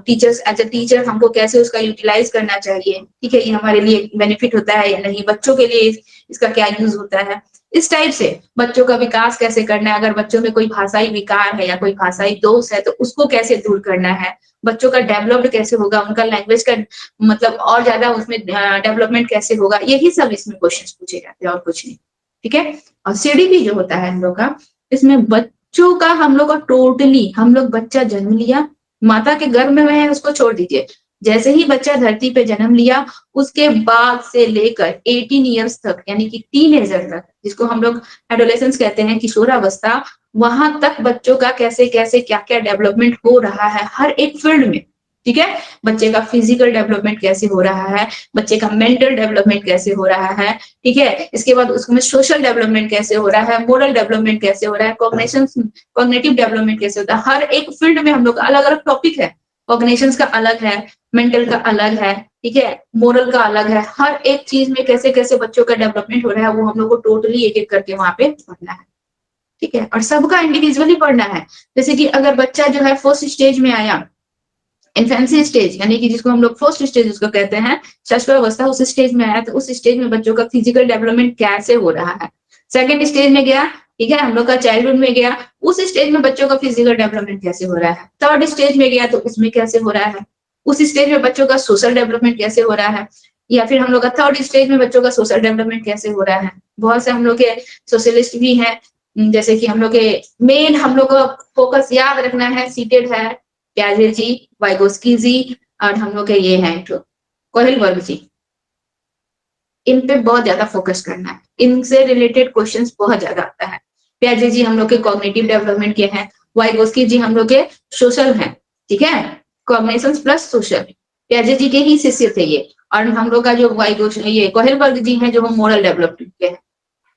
टीचर्स एज अ टीचर हमको कैसे उसका यूटिलाइज करना चाहिए, ठीक है, ये हमारे लिए बेनिफिट होता है या नहीं, बच्चों के लिए इसका क्या यूज होता है। इस टाइप से बच्चों का विकास कैसे करना है, अगर बच्चों में कोई भाषाई विकार है या कोई भाषाई दोष है तो उसको कैसे दूर करना है, बच्चों का डेवलप्ड कैसे होगा, उनका लैंग्वेज का मतलब और ज्यादा उसमें डेवलपमेंट कैसे होगा, यही सब इसमें क्वेश्चंस पूछे जाते हैं और कुछ नहीं, ठीक है। और CDP जो होता है हम लोग का, इसमें बच्चों का हम लोग का टोटली, हम लोग बच्चा जन्म लिया, माता के गर्भ में है उसको छोड़ दीजिए, जैसे ही बच्चा धरती पे जन्म लिया उसके बाद से लेकर 18 ईयर्स तक, यानी कि टीनेजर तक, जिसको हम लोग एडोलेसेंस कहते हैं, किशोरावस्था, वहां तक बच्चों का कैसे कैसे क्या क्या डेवलपमेंट हो रहा है हर एक फील्ड में, ठीक है। बच्चे का फिजिकल डेवलपमेंट कैसे हो रहा है, बच्चे का मेंटल डेवलपमेंट कैसे हो रहा है, ठीक है। इसके बाद उसमें सोशल डेवलपमेंट कैसे हो रहा है, मोरल डेवलपमेंट कैसे हो रहा है, कॉग्निटिव डेवलपमेंट कैसे होता है, हर एक फील्ड में हम लोग अलग अलग टॉपिक है। कॉग्निशंस का अलग है, मेंटल का अलग है, ठीक है, मोरल का अलग है, हर एक चीज में कैसे कैसे बच्चों का डेवलपमेंट हो रहा है वो हम लोग को टोटली एक एक करके वहां पे पढ़ना है, ठीक है। और सबका इंडिविजुअली पढ़ना है। जैसे कि अगर बच्चा जो है फर्स्ट स्टेज में आया, इन्फेंसी स्टेज, यानी कि जिसको हम लोग फर्स्ट स्टेज उसको कहते हैं, शैशवावस्था, उस स्टेज में आया, तो उस स्टेज में बच्चों का फिजिकल डेवलपमेंट कैसे हो रहा है। सेकंड स्टेज में गया, ठीक है, हम लोग का चाइल्डहुड में गया, उस स्टेज में बच्चों का फिजिकल डेवलपमेंट कैसे हो रहा है। थर्ड स्टेज में गया तो उसमें कैसे हो रहा है, उस स्टेज में बच्चों का सोशल डेवलपमेंट कैसे हो रहा है, या फिर हम लोग का थर्ड स्टेज में बच्चों का सोशल डेवलपमेंट कैसे हो रहा है। बहुत से हम लोग के सोशलिस्ट भी हैं, जैसे कि हम लोग के मेन हम लोग का फोकस याद रखना है, सीटेड है प्याजे जी, वाइगोस्की जी, और हम लोग के ये हैं कोहिलबर्ग जी, इन पे बहुत ज्यादा फोकस करना है, इनसे रिलेटेड क्वेश्चंस बहुत ज्यादा आता है। प्याजे जी हम लोग के कॉग्निटिव डेवलपमेंट के हैं, वाइगोस्की जी हम लोग के सोशल हैं, ठीक है, कॉग्निशंस प्लस सोशल, प्याजे जी के ही शिष्य थे ये। और हम लोग का जो ये कोहिलबर्ग जी हैं जो मोरल डेवलपमेंट के हैं,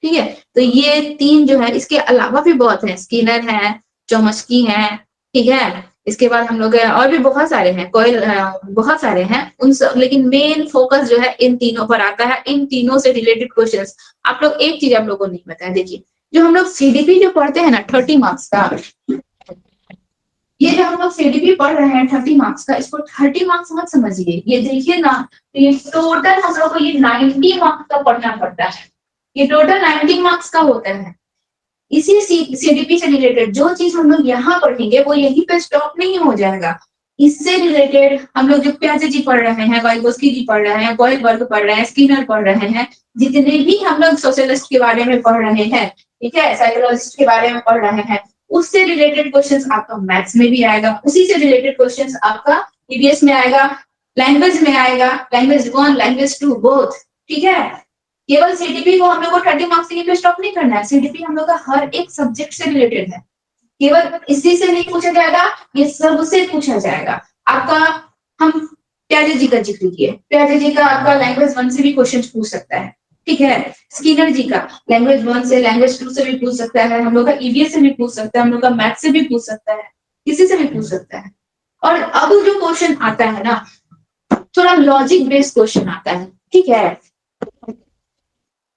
ठीक है। तो ये 3 जो है, इसके अलावा भी बहुत है, स्किनर है, चोमस्की है, ठीक है। इसके बाद हम लोग और भी बहुत सारे हैं, बहुत सारे हैं उन सब, लेकिन मेन फोकस जो है इन तीनों पर आता है। इन तीनों से रिलेटेड क्वेश्चंस, आप लोग एक चीज आप लोग को नहीं पता है, देखिए जो हम लोग CDP जो पढ़ते हैं ना 30 मार्क्स का, ये जो हम लोग CDP पढ़ रहे हैं 30 मार्क्स का, इसको 30 मार्क्स मत समझिए, ये देखिए ना, तो ये टोटल हम लोग को ये 90 मार्क्स का पढ़ना पड़ता है, ये टोटल 90 मार्क्स का होता है। इसी CDP से रिलेटेड जो चीज हम लोग यहाँ पढ़ेंगे वो यहीं पे स्टॉप नहीं हो जाएगा। इससे रिलेटेड हम लोग जो प्याजे जी पढ़ रहे हैं, वाइगोस्की जी पढ़ रहे हैं, कोहिलबर्ग पढ़ रहे हैं, स्किनर पढ़ रहे हैं, जितने भी हम लोग सोशलिस्ट के बारे में पढ़ रहे हैं, ठीक है, साइकोलॉजिस्ट के बारे में पढ़ रहे हैं, उससे रिलेटेड क्वेश्चंस आपका मैथ्स में भी आएगा, उसी से रिलेटेड क्वेश्चंस आपका EVS में आएगा, लैंग्वेज में आएगा, लैंग्वेज 1, लैंग्वेज 2 बोथ, ठीक है। केवल सीडीपी को हम लोग को 30 मार्क्स के लिए स्टॉप नहीं करना है, सीडीपी हम लोग का हर एक सब्जेक्ट से रिलेटेड है, केवल इसी से नहीं पूछा जाएगा, ये सबसे पूछा जाएगा। आपका हम प्याजे जी का जिक्र किए, प्याजे जी का आपका लैंग्वेज 1 से भी क्वेश्चन पूछ सकता है, ठीक है। स्किनर जी का लैंग्वेज 1 से, लैंग्वेज 2 से भी पूछ सकता है, हम लोग का ईवीएस से भी पूछ सकता है, हम लोग का मैथ से भी पूछ सकता है, किसी से भी पूछ सकता है। और अब जो क्वेश्चन आता है ना, थोड़ा लॉजिक बेस्ड क्वेश्चन आता है, ठीक है।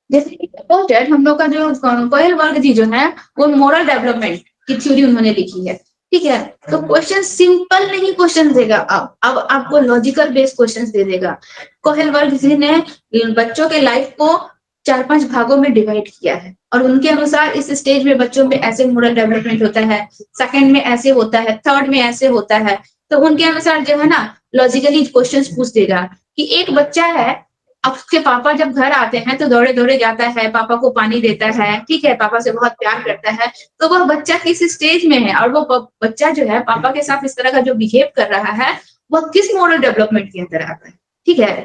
जैसे कि सपोर्टेड हम लोग का जो कोयल वर्ग जी जो है वो मोरल डेवलपमेंट की थ्योरी उन्होंने लिखी है, ठीक है। तो क्वेश्चन सिंपल नहीं क्वेश्चन देगा, अब आपको लॉजिकल बेस्ड क्वेश्चंस दे देगा। कोयल वर्ग जी ने बच्चों के लाइफ को 4-5 भागों में डिवाइड किया है और उनके अनुसार इस स्टेज में बच्चों में ऐसे मोरल डेवलपमेंट होता है, सेकंड में ऐसे होता है, थर्ड में ऐसे होता है। तो उनके अनुसार जो है ना लॉजिकली क्वेश्चंस पूछ देगा कि एक बच्चा है, अब उसके पापा जब घर आते हैं तो दौड़े दौड़े जाता है, पापा को पानी देता है, ठीक है, पापा से बहुत प्यार करता है। तो वह बच्चा किस स्टेज में है और वो बच्चा जो है पापा के साथ इस तरह का जो बिहेव कर रहा है वह किस मॉरल डेवलपमेंट के अंदर आता है, ठीक है।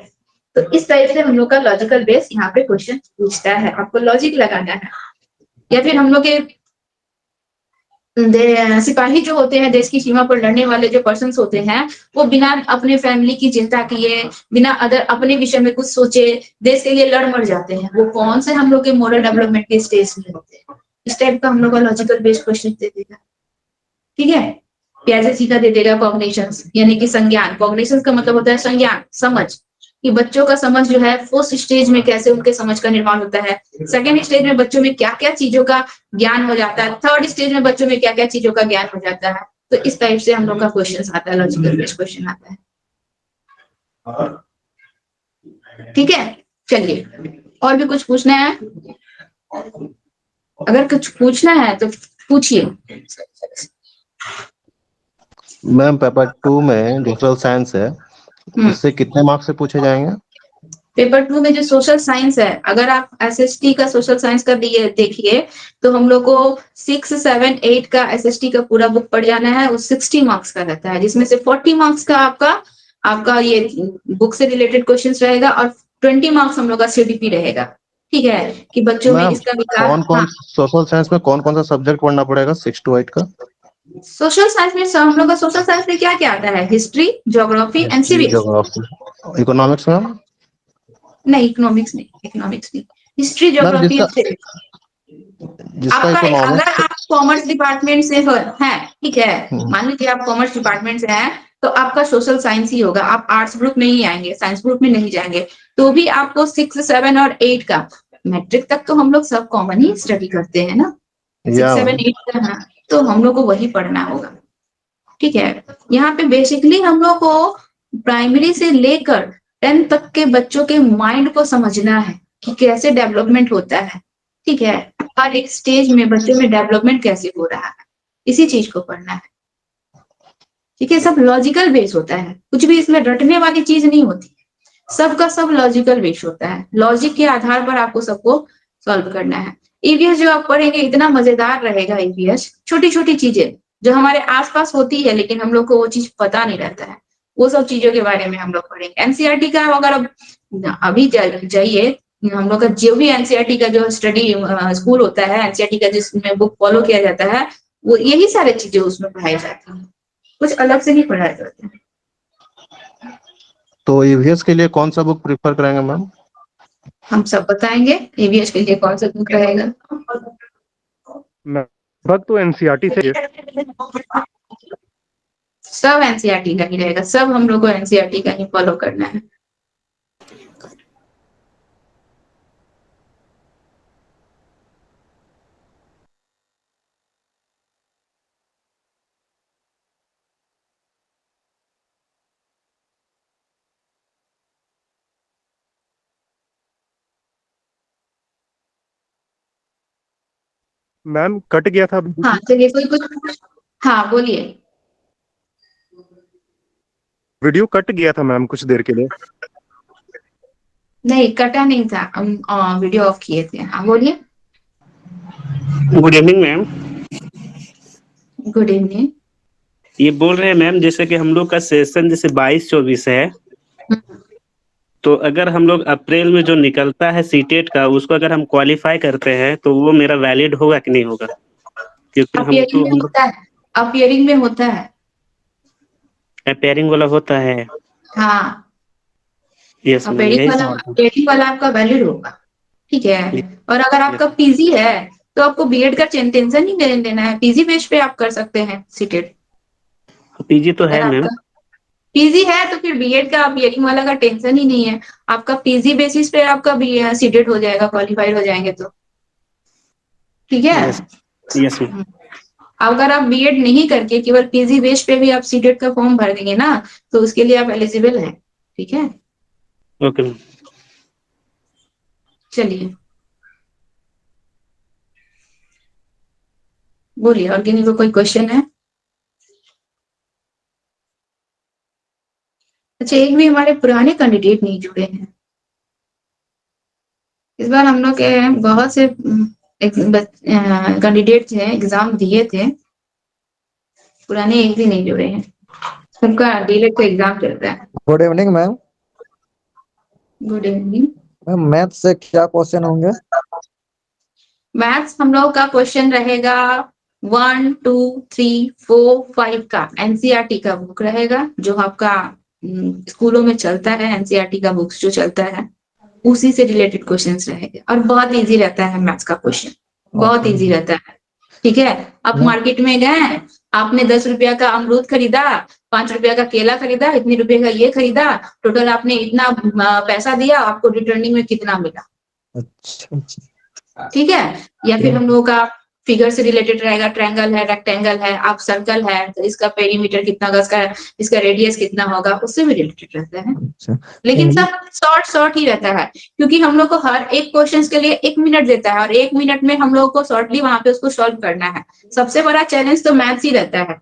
तो इस तरह से हम लोग का लॉजिकल बेस यहाँ पे क्वेश्चन पूछता है, आपको लॉजिक लगाना है। या फिर हम लोग के सिपाही जो होते हैं, देश की सीमा पर लड़ने वाले जो पर्सन होते हैं, वो बिना अपने फैमिली की चिंता किए, बिना अदर अपने विषय में कुछ सोचे देश के लिए लड़ मर जाते हैं। वो कौन से हम लोग के मोरल डेवलपमेंट के स्टेज में होते हैं? इस टाइप का हम लोग का लॉजिकल बेस्ड क्वेश्चन दे देगा, ठीक है। प्याजे जी का दे देगा कॉग्निशंस, यानी कि संज्ञान। कॉग्निशंस का मतलब होता है संज्ञान, समझ, कि बच्चों का समझ जो है फर्स्ट स्टेज में कैसे उनके समझ का निर्माण होता है, सेकंड स्टेज में बच्चों में क्या क्या चीजों का ज्ञान हो जाता है, थर्ड स्टेज में बच्चों में क्या क्या चीजों का ज्ञान हो जाता है। तो इस टाइप से हम लोग का क्वेश्चन आता है, लॉजिकल बेस्ड क्वेश्चन आता है, ठीक है। चलिए और भी कुछ पूछना है? अगर कुछ पूछना है तो पूछिए। मैम पेपर 2 में जो सोशल साइंस है इससे कितने मार्क्स से पूछे जाएंगे? पेपर 2 में जो सोशल साइंस है, अगर आप एसएसटी का सोशल साइंस का दिए देखिए तो हम लोग को 6, 7, 8 का एसएसटी का पूरा बुक पढ़ जाना है। वो 60 मार्क्स का रहता है, जिसमें से 40 मार्क्स का आपका ये बुक से रिलेटेड क्वेश्चंस रहेगा और 20 मार्क्स हम लोग का सीडीपी रहेगा, ठीक है, कि बच्चों में मैम इसका विकास। कौन कौन सोशल साइंस में कौन कौन सा सब्जेक्ट पढ़ना पड़ेगा 6 to 8 का? सोशल साइंस में हम लोग का सोशल साइंस में क्या क्या आता है? History, geography and civics. Geography, economics ma'am? नहीं, इकोनॉमिक्स नहीं, इकोनॉमिक्स नहीं, हिस्ट्री, मैम ज्योग्राफी एंड जिसका सिविक्स। जिसका आपका अगर इकोनॉमिक्स। आप कॉमर्स डिपार्टमेंट से हैं, ठीक है, मान लीजिए आप कॉमर्स डिपार्टमेंट से हैं तो आपका सोशल साइंस ही होगा, आप आर्ट्स ग्रुप में ही आएंगे, साइंस ग्रुप में नहीं जाएंगे। तो भी आपको 6, 7 और 8 का, मैट्रिक तक तो हम लोग सब कॉमन ही स्टडी करते हैं ना, 6, 7, 8 का, हाँ, तो हम लोग को वही पढ़ना होगा, ठीक है। यहाँ पे बेसिकली हम लोग को प्राइमरी से लेकर 10th तक के बच्चों के माइंड को समझना है कि कैसे डेवलपमेंट होता है, ठीक है। हर एक स्टेज में बच्चों में डेवलपमेंट कैसे हो रहा है, इसी चीज को पढ़ना है, ठीक है। सब लॉजिकल बेस होता है, कुछ भी इसमें रटने वाली चीज नहीं होती, सबका सब लॉजिकल बेस होता है। लॉजिक के आधार पर आपको सबको सॉल्व करना है। ईवीएस जो आप पढ़ेंगे इतना मजेदार रहेगा, ईवीएस छोटी छोटी चीजें जो हमारे आसपास होती है लेकिन हम लोग को वो चीज पता नहीं रहता है, वो सब चीजों के बारे में हम लोग पढ़ेंगे। एनसीईआरटी का अगर अब अभी जाइए, हम लोग का जो भी एनसीईआरटी का जो स्टडी स्कूल होता है, एनसीईआरटी का जिसमें बुक फॉलो किया जाता है, वो यही सारी चीजें उसमें पढ़ाई जाती है, कुछ अलग से नहीं पढ़ाया जाता है। तो ईवीएस के लिए कौन सा बुक प्रिफर करेंगे मैम? हम सब बताएंगे ईवीएस के लिए कौन सा बुक रहेगा। लगभग तो एनसीईआरटी से सब एनसीईआरटी का ही रहेगा, सब हम लोग को एनसीईआरटी का ही फॉलो करना है। मैम कट गया था अभी। हाँ चलिए, कोई कुछ, हाँ बोलिए। वीडियो कट गया था मैम कुछ देर के लिए। नहीं कटा नहीं था, हम वीडियो ऑफ किए थे। हाँ बोलिए। Good evening ma'am. Good evening. ये बोल रहे हैं मैम जैसे कि हम लोग का सेशन जैसे 22-24 है, तो अगर हम लोग अप्रैल में जो निकलता है सीटेट का, उसको अगर हम क्वालिफाई करते हैं तो वो मेरा वैलिड होगा कि नहीं होगा? क्योंकि अपियरिंग में होता है, अपियरिंग में होता है। अपेयरिंग वाला होता है। हाँ, यस मैम, अपेयरिंग यही वाला, सवाल था। अपेयरिंग वाला आपका वैलिड होगा। ठीक है। और अगर आपका यस। पीजी है तो आपको बीएड का टेंशन नहीं लेने देना है, पीजी बेस पे आप कर सकते हैं सीटेट। पीजी तो है अगर मैम। आपका पीजी है तो फिर बीएड का अपियरिंग वाला का टेंशन ही नहीं है। आपका पीजी बेसिस पे आपका भी सीटेट हो जाएगा, क्वालिफाइड हो जाएंगे तो। ठीक है। यस। Yes ma'am. अगर आप बीएड नहीं करके केवल पीजी बेस पे भी आप सीटेट का फॉर्म भर देंगे ना, तो उसके लिए आप एलिजिबल हैं। ठीक है। Okay ma'am. चलिए, बोलिए, और किसी को कोई क्वेश्चन है? अच्छा, एक भी हमारे पुराने कैंडिडेट नहीं जुड़े हैं इस बार। हम लोग के बहुत से कैंडिडेट हैं, एग्जाम दिए थे, पुराने एक भी नहीं जुड़े हैं। सबका डीलेट का एग्जाम चल रहा है। Good evening ma'am. Good evening. Ma'am math से क्या क्वेश्चन होंगे? मैथ्स हम लोग का क्वेश्चन रहेगा 1, 2, 3, 4, 5 का एनसीईआरटी का बुक रहेगा, जो आपका स्कूलों में चलता है। एनसीईआरटी का बुक्स जो चलता है उसी से रिलेटेड क्वेश्चंस रहेंगे, और बहुत इजी रहता है मैथ्स का क्वेश्चन, बहुत Okay. इजी रहता है। ठीक है। आप मैम मार्केट में गए, आपने 10 रुपया का अमरूद खरीदा, 5 रुपया का केला खरीदा, इतने रुपए का ये खरीदा, टोटल आपने इतना पैसा दिया, आपको रिटर्निंग में कितना मिला? अच्छा अच्छा। ठीक है। या फिर हम लोगों का फिगर से रिलेटेड रहेगा, ट्रायंगल है, रेक्टेंगल है, आप सर्कल है तो इसका पेरीमीटर कितना गज का है, इसका रेडियस कितना होगा, उससे भी रिलेटेड रहता है। अच्छा लेकिन इंग्लिश सब शॉर्ट शॉर्ट ही रहता है, क्योंकि हम लोग को हर एक क्वेश्चन के लिए 1 मिनट देता है, और 1 मिनट में हम लोग को शॉर्टली वहां पे उसको सॉल्व करना है। सबसे बड़ा चैलेंज तो मैथ्स ही रहता है।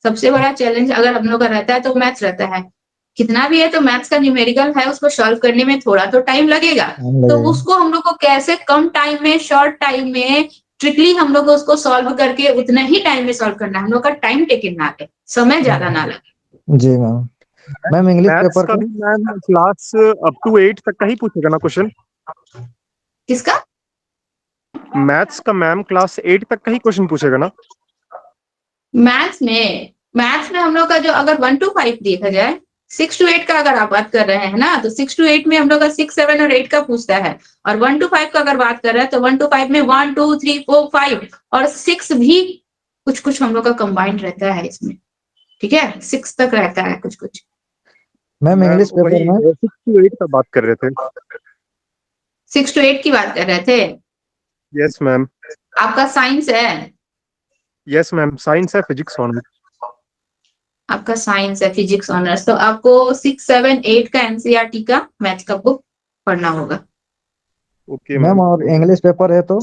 सबसे बड़ा चैलेंज अगर हम लोग का रहता है तो मैथ्स रहता है। कितना भी है तो मैथ्स का न्यूमेरिकल है, उसको सॉल्व करने में थोड़ा तो टाइम लगेगा। टाइम तो लगेगा। उसको हम लोग को कैसे कम टाइम में, शॉर्ट टाइम में ट्रिकली हम लोग को उसको सॉल्व करके उतना ही टाइम में सॉल्व करना है। हम लोग का टाइम टेकन ना लगे, समय ज्यादा ना लगे। जी ma'am. Ma'am English maths paper का का भी मैम क्लास अप टू 8 तक का ही पूछेगा ना क्वेश्चन? किसका? मैथ्स का मैम क्लास 8 तक का ही क्वेश्चन पूछेगा ना? मैथ्स में हम लोग का जो अगर 1 to 5 देखा जाए, 6 to 8 का अगर आप बात कर रहे हैं ना, तो 6 to 8 में हम लोग का 6, 7 और 8 का पूछता है। और 1 to 5 का अगर बात कर रहे हैं तो 1 to 5 में 1, 2, 3, 4, 5 और 6 भी कुछ कुछ हम लोग का कंबाइंड रहता है इसमें। ठीक है, 6 तक रहता है कुछ कुछ। मैम मैम इंग्लिश पेपर वही में 6 to 8 का बात कर रहे थे। 6 to 8 की बात कर रहे थे। Yes ma'am. आपका साइंस है? यस मैम, साइंस है, फिजिक्स ऑनर्स। आपका साइंस है, फिजिक्स ऑनर्स, तो आपको 6, 7, 8 का एनसीईआरटी का मैथ का बुक पढ़ना होगा। Okay ma'am ma'am. और इंग्लिश पेपर है तो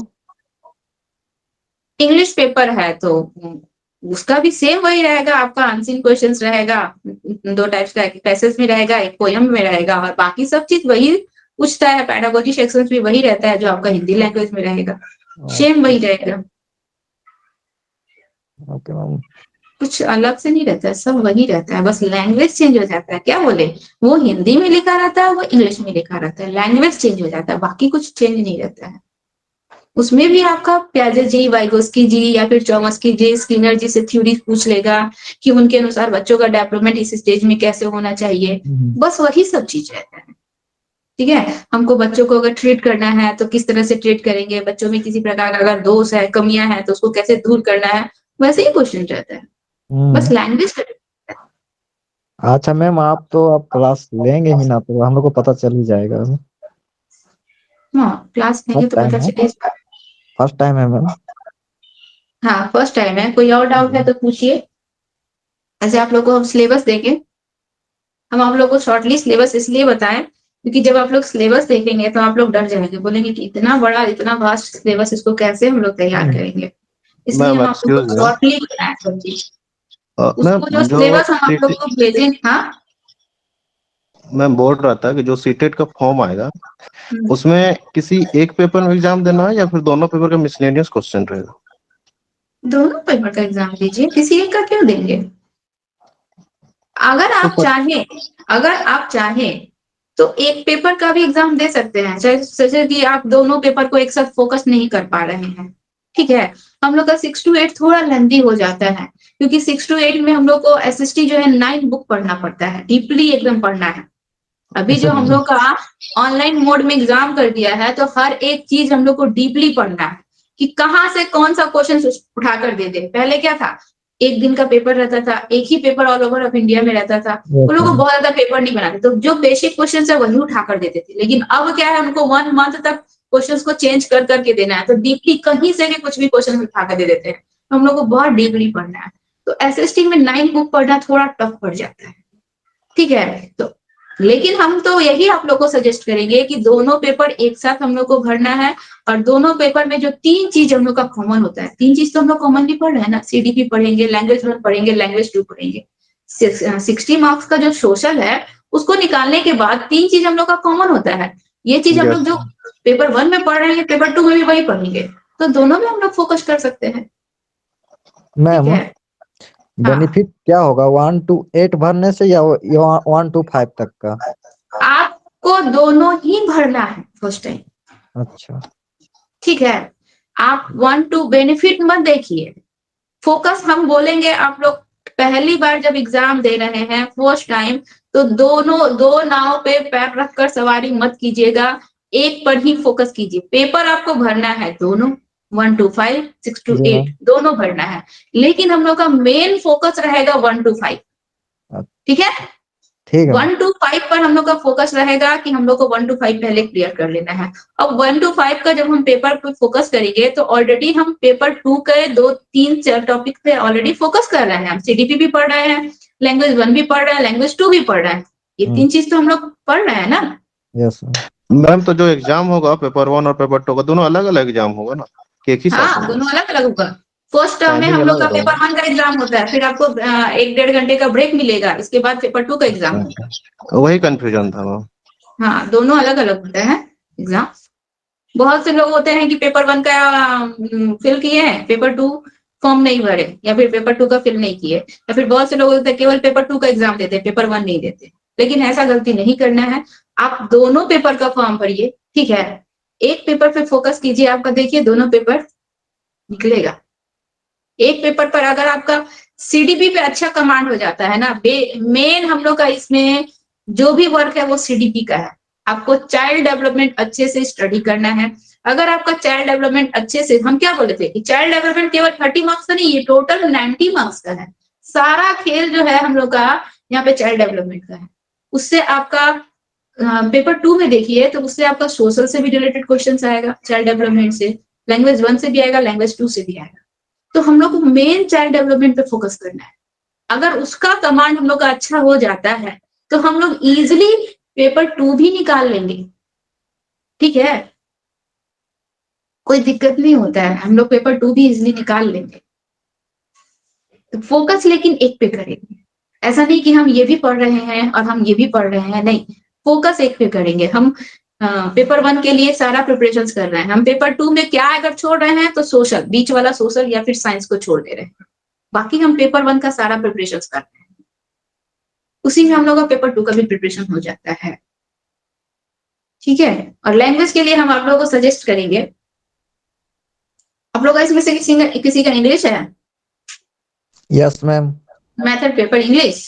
इंग्लिश पेपर है तो उसका भी सेम वही रहेगा, आपका अनसीन क्वेश्चंस रहेगा, 2 टाइप्स का, एक पैसेज में रहेगा, एक पोयम में रहेगा, और बाकी सब चीज वही पूछता है। पैडागोजी सेक्शन भी वही रहता है जो आपका हिंदी लैंग्वेज में रहेगा, सेम वही रहेगा, ओके मैम। कुछ अलग से नहीं रहता है, सब वही रहता है, बस लैंग्वेज चेंज हो जाता है। क्या बोले, वो हिंदी में लिखा रहता है, वो इंग्लिश में लिखा रहता है, लैंग्वेज चेंज हो जाता है, बाकी कुछ चेंज नहीं रहता है। उसमें भी आपका प्याजे जी, वाइगोस्की जी या फिर चॉमस्की जी, स्किनर जी से थ्योरी पूछ लेगा कि उनके अनुसार बच्चों का डेवलपमेंट इस स्टेज में कैसे होना चाहिए, बस वही सब चीज रहता है। ठीक है। हमको बच्चों को अगर ट्रीट करना है तो किस तरह से ट्रीट करेंगे, बच्चों में किसी प्रकार का अगर दोष है, कमियां हैं तो उसको कैसे दूर करना है, वैसे ही क्वेश्चन रहता है, बस लैंग्वेज का। अच्छा मैम आप तो आप क्लास लेंगे ही ना, तो हम लोग को पता चल ही जाएगा। हाँ, क्लास लेंगे फर्स्ट तो टाइम पता है, चलेगा। फर्स्ट टाइम है मैम। हाँ, फर्स्ट टाइम है। कोई और डाउट है तो पूछिए। ऐसे आप लोग को हम सिलेबस देंगे, हम आप लोग को शॉर्टली सिलेबस इसलिए बताएं क्योंकि जब आप लोग सिलेबस देखेंगे तो आप लोग डर जाएंगे, बोलेंगे कि इतना बड़ा, इतना वास्ट सिलेबस, इसको कैसे हम लोग तैयार करेंगे। इसलिए मैम हम आप लोग एक्सक्यूज को मी। शॉर्टली बताएं सब चीज। उसको जो मैम जो सिलेबस हम आप लोग सीटी को भेजें। हाँ। मैं बोल रहा था कि जो सीटेट का फॉर्म आएगा हम्म। उसमें किसी एक पेपर में एग्जाम देना है या फिर दोनों पेपर का मिसलेनियस क्वेश्चन रहेगा? दोनों पेपर का एग्जाम दीजिए, किसी एक का क्यों देंगे। अगर आप तो चाहें, अगर आप चाहें तो एक पेपर का भी एग्जाम दे सकते हैं, जैसे कि आप दोनों पेपर को एक साथ फोकस नहीं कर पा रहे हैं, ठीक है। हम लोग का 6 to 8 थोड़ा लेंदी हो जाता है, क्योंकि 6 to 8 में हम लोग को एसएसटी जो है 9 बुक पढ़ना पड़ता है, डीपली एकदम पढ़ना है। अभी जो हम लोग का ऑनलाइन मोड में एग्जाम कर दिया है, तो हर एक चीज हम लोग को डीपली पढ़ना है कि कहाँ से कौन सा क्वेश्चन उठाकर दे दे। पहले क्या था, एक दिन का पेपर रहता था, एक ही paper all over of India में रहता था, उन लोगों को बहुत ज्यादा पेपर नहीं बनाते, तो जो बेसिक क्वेश्चन है वही उठाकर देते थे। लेकिन अब क्या है, उनको 1 मंथ तक क्वेश्चंस को चेंज कर करके देना है, तो डीपली कहीं से भी कुछ भी क्वेश्चन उठाकर दे देते हैं, तो हम लोग को बहुत डीपली पढ़ना है। तो एसएसटी में 9 बुक पढ़ना थोड़ा टफ पड़ जाता है, ठीक है। तो लेकिन हम तो यही आप लोग को सजेस्ट करेंगे कि दोनों पेपर एक साथ हम लोग को भरना है, और दोनों पेपर में जो 3 चीज हम लोग का कॉमन होता है, 3 चीज तो हम लोग कॉमनली पढ़ रहे हैं ना, सीडीपी पढ़ेंगे, लैंग्वेज 1 पढ़ेंगे, लैंग्वेज 2 पढ़ेंगे। 60 मार्क्स का जो सोशल है उसको निकालने के बाद 3 चीज हम लोग का कॉमन होता है। ये चीज हम लोग Yes. जो पेपर 1 में पढ़ रहे हैं, पेपर 2 में भी वही पढ़ेंगे, तो दोनों में हम लोग फोकस कर सकते हैं, ठीक मैम है। हाँ, बेनिफिट क्या होगा 1 to 8 भरने से या 1 to 5 तक का? आपको दोनों ही भरना है फर्स्ट टाइम, अच्छा, ठीक है। आप 1 to बेनिफिट मत देखिए, फोकस हम बोलेंगे आप लोग पहली बार जब एग्जाम दे रहे हैं फर्स्ट टाइम, तो दो नाव पे पैर रखकर सवारी मत कीजिएगा, एक पर ही फोकस कीजिए। पेपर आपको भरना है दोनों, 1 to 5, 6 to जी 8 मैम। दोनों भरना है, लेकिन हम लोग का मेन फोकस रहेगा 1 to 5, ठीक है। ठीक है 1 to 5 पर हम लोग का फोकस रहेगा कि हम लोग को 1 to 5 पहले क्लियर कर लेना है। अब 1 to 5 का जब हम पेपर पर फोकस करेंगे, तो ऑलरेडी हम पेपर 2 के 2-3 टॉपिक पे ऑलरेडी फोकस कर रहे हैं, हम सीडीपी भी पढ़ रहे हैं, लैंग्वेज 1 भी पढ़ रहे हैं, लैंग्वेज 2 भी पढ़ रहे हैं, ये 3 चीज तो हम लोग पढ़ रहे हैं ना। यस मैम तो जो एग्जाम होगा पेपर 1 और पेपर 2 का दोनों अलग अलग एग्जाम होगा ना कि एक ही साथ हाँ, होगा? दोनों अलग अलग होगा। फर्स्ट टर्म में टाइमिंग हम लोग अलग का अलग पेपर 1 का एग्जाम होता है, फिर आपको 1-1.5 घंटे का ब्रेक मिलेगा, इसके बाद पेपर 2 का एग्जाम होगा। होगा, वही कंफ्यूजन था मैम। हाँ, दोनों अलग अलग होता है एग्जाम। बहुत से लोग होते हैं कि पेपर 1 का फिल किए हैं, पेपर 2 फॉर्म नहीं भरे, या फिर पेपर 2 का फिल नहीं किए, या फिर बहुत से लोग होते हैं केवल पेपर 2 का एग्जाम देते हैं, पेपर 1 नहीं देते। लेकिन ऐसा गलती नहीं करना है, आप दोनों पेपर का फॉर्म भरिए, ठीक है। एक पेपर पे फोकस कीजिए, आपका देखिए दोनों पेपर निकलेगा। एक पेपर पर अगर आपका सीडीपी पे अच्छा कमांड हो जाता है ना, मेन हम लोग का इसमें जो भी वर्क है वो सीडीपी का है। आपको चाइल्ड डेवलपमेंट अच्छे से स्टडी करना है। अगर आपका चाइल्ड डेवलपमेंट अच्छे से, हम क्या बोले थे कि चाइल्ड डेवलपमेंट केवल 30 मार्क्स का नहीं, ये टोटल 90 मार्क्स का है। सारा खेल जो है हम लोग का यहाँ पे चाइल्ड डेवलपमेंट का है। उससे आपका पेपर 2 में देखिए, तो उससे आपका सोशल से भी रिलेटेड क्वेश्चन आएगा, चाइल्ड डेवलपमेंट से, लैंग्वेज 1 से भी आएगा, लैंग्वेज 2 से भी आएगा। तो हम लोग को मेन चाइल्ड डेवलपमेंट पे फोकस करना है। अगर उसका कमांड हम लोग का अच्छा हो जाता है, तो हम लोग इजिली पेपर 2 भी निकाल लेंगे, ठीक है। कोई दिक्कत नहीं होता है, हम लोग पेपर 2 भी इजिली निकाल लेंगे। तो फोकस लेकिन एक पे करेंगे, ऐसा नहीं कि हम ये भी पढ़ रहे हैं और हम ये भी पढ़ रहे हैं, नहीं, फोकस एक पे करेंगे। हम पेपर 1 के लिए सारा प्रिपरेशन कर रहे हैं, हम पेपर 2 में क्या अगर छोड़ रहे हैं तो सोशल, बीच वाला सोशल या फिर साइंस को छोड़ दे रहे हैं, बाकी हम पेपर 1 का सारा प्रिपरेशन कर रहे हैं। उसी में हम लोग का पेपर 2 का भी प्रिपरेशन हो जाता है, ठीक है। और लैंग्वेज के लिए हम आप लोगों को सजेस्ट करेंगे, आप लोग का इसमें से किसी का इंग्लिश है, yes ma'am. Method paper English,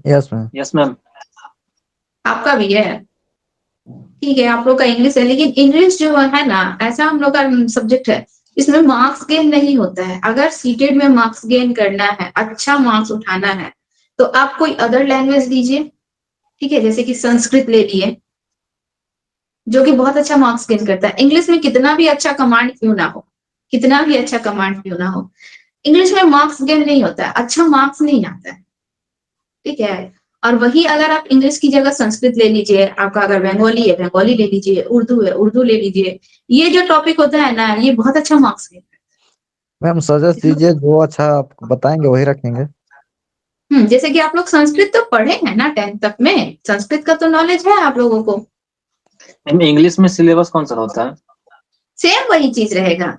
yes ma'am. Yes ma'am. आपका भी है, ठीक है। आप लोग का इंग्लिश है, लेकिन इंग्लिश जो है ना, ऐसा हम लोग का सब्जेक्ट है, इसमें मार्क्स गेन नहीं होता है। अगर सीटेट में मार्क्स गेन करना है, अच्छा मार्क्स उठाना है, तो आप कोई अदर लैंग्वेज लीजिए, ठीक है। जैसे कि संस्कृत ले लिए, जो कि बहुत अच्छा मार्क्स गेन करता है। इंग्लिश में कितना भी अच्छा कमांड क्यों ना हो, कितना भी अच्छा कमांड क्यों ना हो, इंग्लिश में मार्क्स गेन नहीं होता है, अच्छा मार्क्स नहीं आता है, ठीक है। और वही अगर आप इंग्लिश की जगह संस्कृत ले लीजिए, आपका अगर बंगाली है बंगाली ले लीजिए, उर्दू है उर्दू ले लीजिए, ये जो टॉपिक होता है ना, ये बहुत अच्छा मार्क्स गेन करता मैम सजेस्ट है। कीजिए, जो अच्छा आप बताएंगे वही रखेंगे। जैसे कि आप लोग संस्कृत तो पढ़े हैं ना 10th तक में, संस्कृत का तो नॉलेज है आप लोगों को। मैम इंग्लिश में सिलेबस कौन सा होता है? सेम वही चीज रहेगा,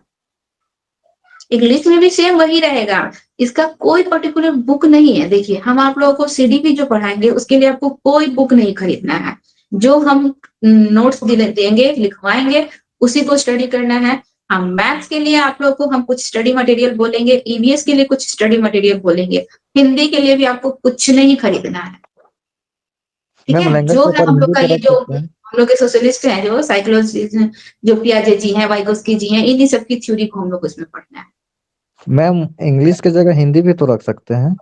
इंग्लिश में भी सेम वही रहेगा। इसका कोई पर्टिकुलर बुक नहीं है। देखिए हम आप लोगों को सीडीपी जो पढ़ाएंगे उसके लिए आपको कोई बुक नहीं खरीदना है। जो हम नोट्स देंगे लिखवाएंगे उसी को स्टडी करना है। हम मैथ्स के लिए आप लोग को हम कुछ स्टडी मटेरियल बोलेंगे, ईवीएस के लिए कुछ स्टडी मटेरियल बोलेंगे, हिंदी के लिए भी आपको कुछ नहीं खरीदना है। ठीक मैम है, लैंग्वेज जो है पेपर हम लोग हिंदी का पे ये रख जो सकते हैं? हम लोग के सोशलिस्ट हैं, जो साइकोलॉजी, जो पियाजे जी हैं, वाइगोस्की जी हैं, इन्हीं सब की थ्योरी को हम लोग उसमें पढ़ना है। मैम इंग्लिश की जगह हिंदी भी तो रख सकते हैं।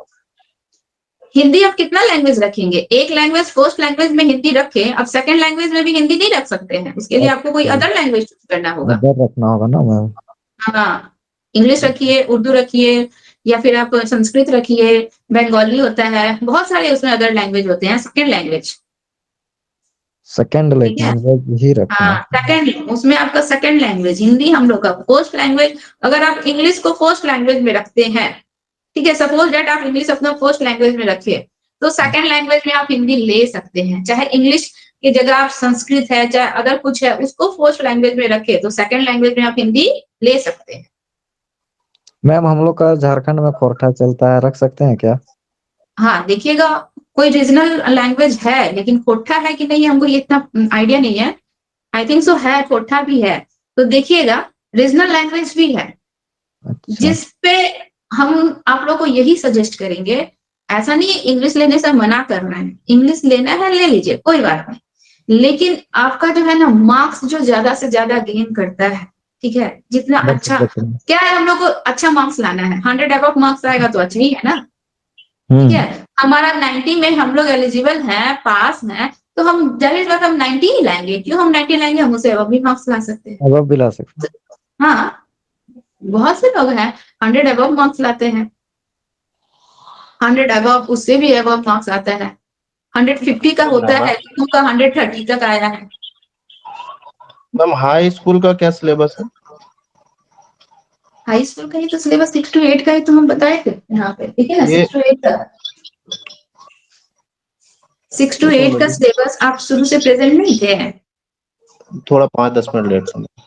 हिंदी आप कितना लैंग्वेज रखेंगे? एक लैंग्वेज फर्स्ट लैंग्वेज में हिंदी रखें, अब सेकंड लैंग्वेज में भी हिंदी नहीं रख सकते हैं। उसके लिए आपको कोई अदर लैंग्वेज चूज करना होगा। अदर रखना होगा ना मैम। हाँ, इंग्लिश रखिए, उर्दू रखिए, या फिर आप संस्कृत रखिए, बंगाली होता है, बहुत सारे उसमें अदर लैंग्वेज होते हैं, सेकंड लैंग्वेज। सेकेंड ठीक है, लैंग्वेज ही रखना हाँ है। सेकंड, उसमें आपका सेकंड लैंग्वेज, हिंदी हम लोग का फर्स्ट लैंग्वेज। अगर आप इंग्लिश को फर्स्ट लैंग्वेज में रखते हैं, ठीक है, सपोज डेट आप इंग्लिश अपना फर्स्ट लैंग्वेज में रखिए, तो सेकंड लैंग्वेज में आप हिंदी ले सकते हैं। चाहे इंग्लिश की जगह आप संस्कृत है, चाहे अगर कुछ है, उसको फर्स्ट लैंग्वेज में रखे तो सेकंड लैंग्वेज में आप हिंदी ले सकते हैं। मैम हम लोग का झारखंड में खोरठा चलता है, रख सकते हैं क्या? हाँ देखिएगा, कोई रीजनल लैंग्वेज है, लेकिन खोटा है कि नहीं हमको ये इतना आइडिया नहीं है। आई थिंक सो है, खोटा भी है। तो देखिएगा, रीजनल लैंग्वेज भी है, अच्छा जिसपे हम आप लोग को यही सजेस्ट करेंगे। ऐसा नहीं है इंग्लिश लेने से मना करना है, इंग्लिश लेना है ले लीजिए, कोई बात नहीं, लेकिन आपका जो है ना मार्क्स जो ज्यादा से ज्यादा गेन करता है, ठीक है, जितना बस अच्छा, सब्जेक्ट में। क्या है, हम लोग को अच्छा मार्क्स लाना है, 100 अबव मार्क्स आएगा तो अच्छा ही है ना। ठीक है, हमारा 90 में हम लोग एलिजिबल हैं, पास हैं, तो हम जाहिर बात हम 90 ही लाएंगे। क्यों हम 90 लाएंगे? हम उसे अब भी मार्क्स ला सकते हैं। अब भी ला सकते हैं। हाँ, बहुत से लोग हैं 100 अबव मार्क्स लाते हैं, 100 अबव, उससे भी अबव मार्क्स आता है, 150 का होता है, कितनों का 130 तक आया है। मैम हाई स्कूल का क्या सिलेबस है? हाई स्कूल का ही तो सिलेबस 6 to 8 का ही तो हम बताए थे यहाँ पे, ठीक है ना, ये 6 to 8 का, 6 to 8 का सिलेबस आप शुरू से प्रेजेंट नहीं थे। थोड़ा 5-10 मिनट लेट सुनिए।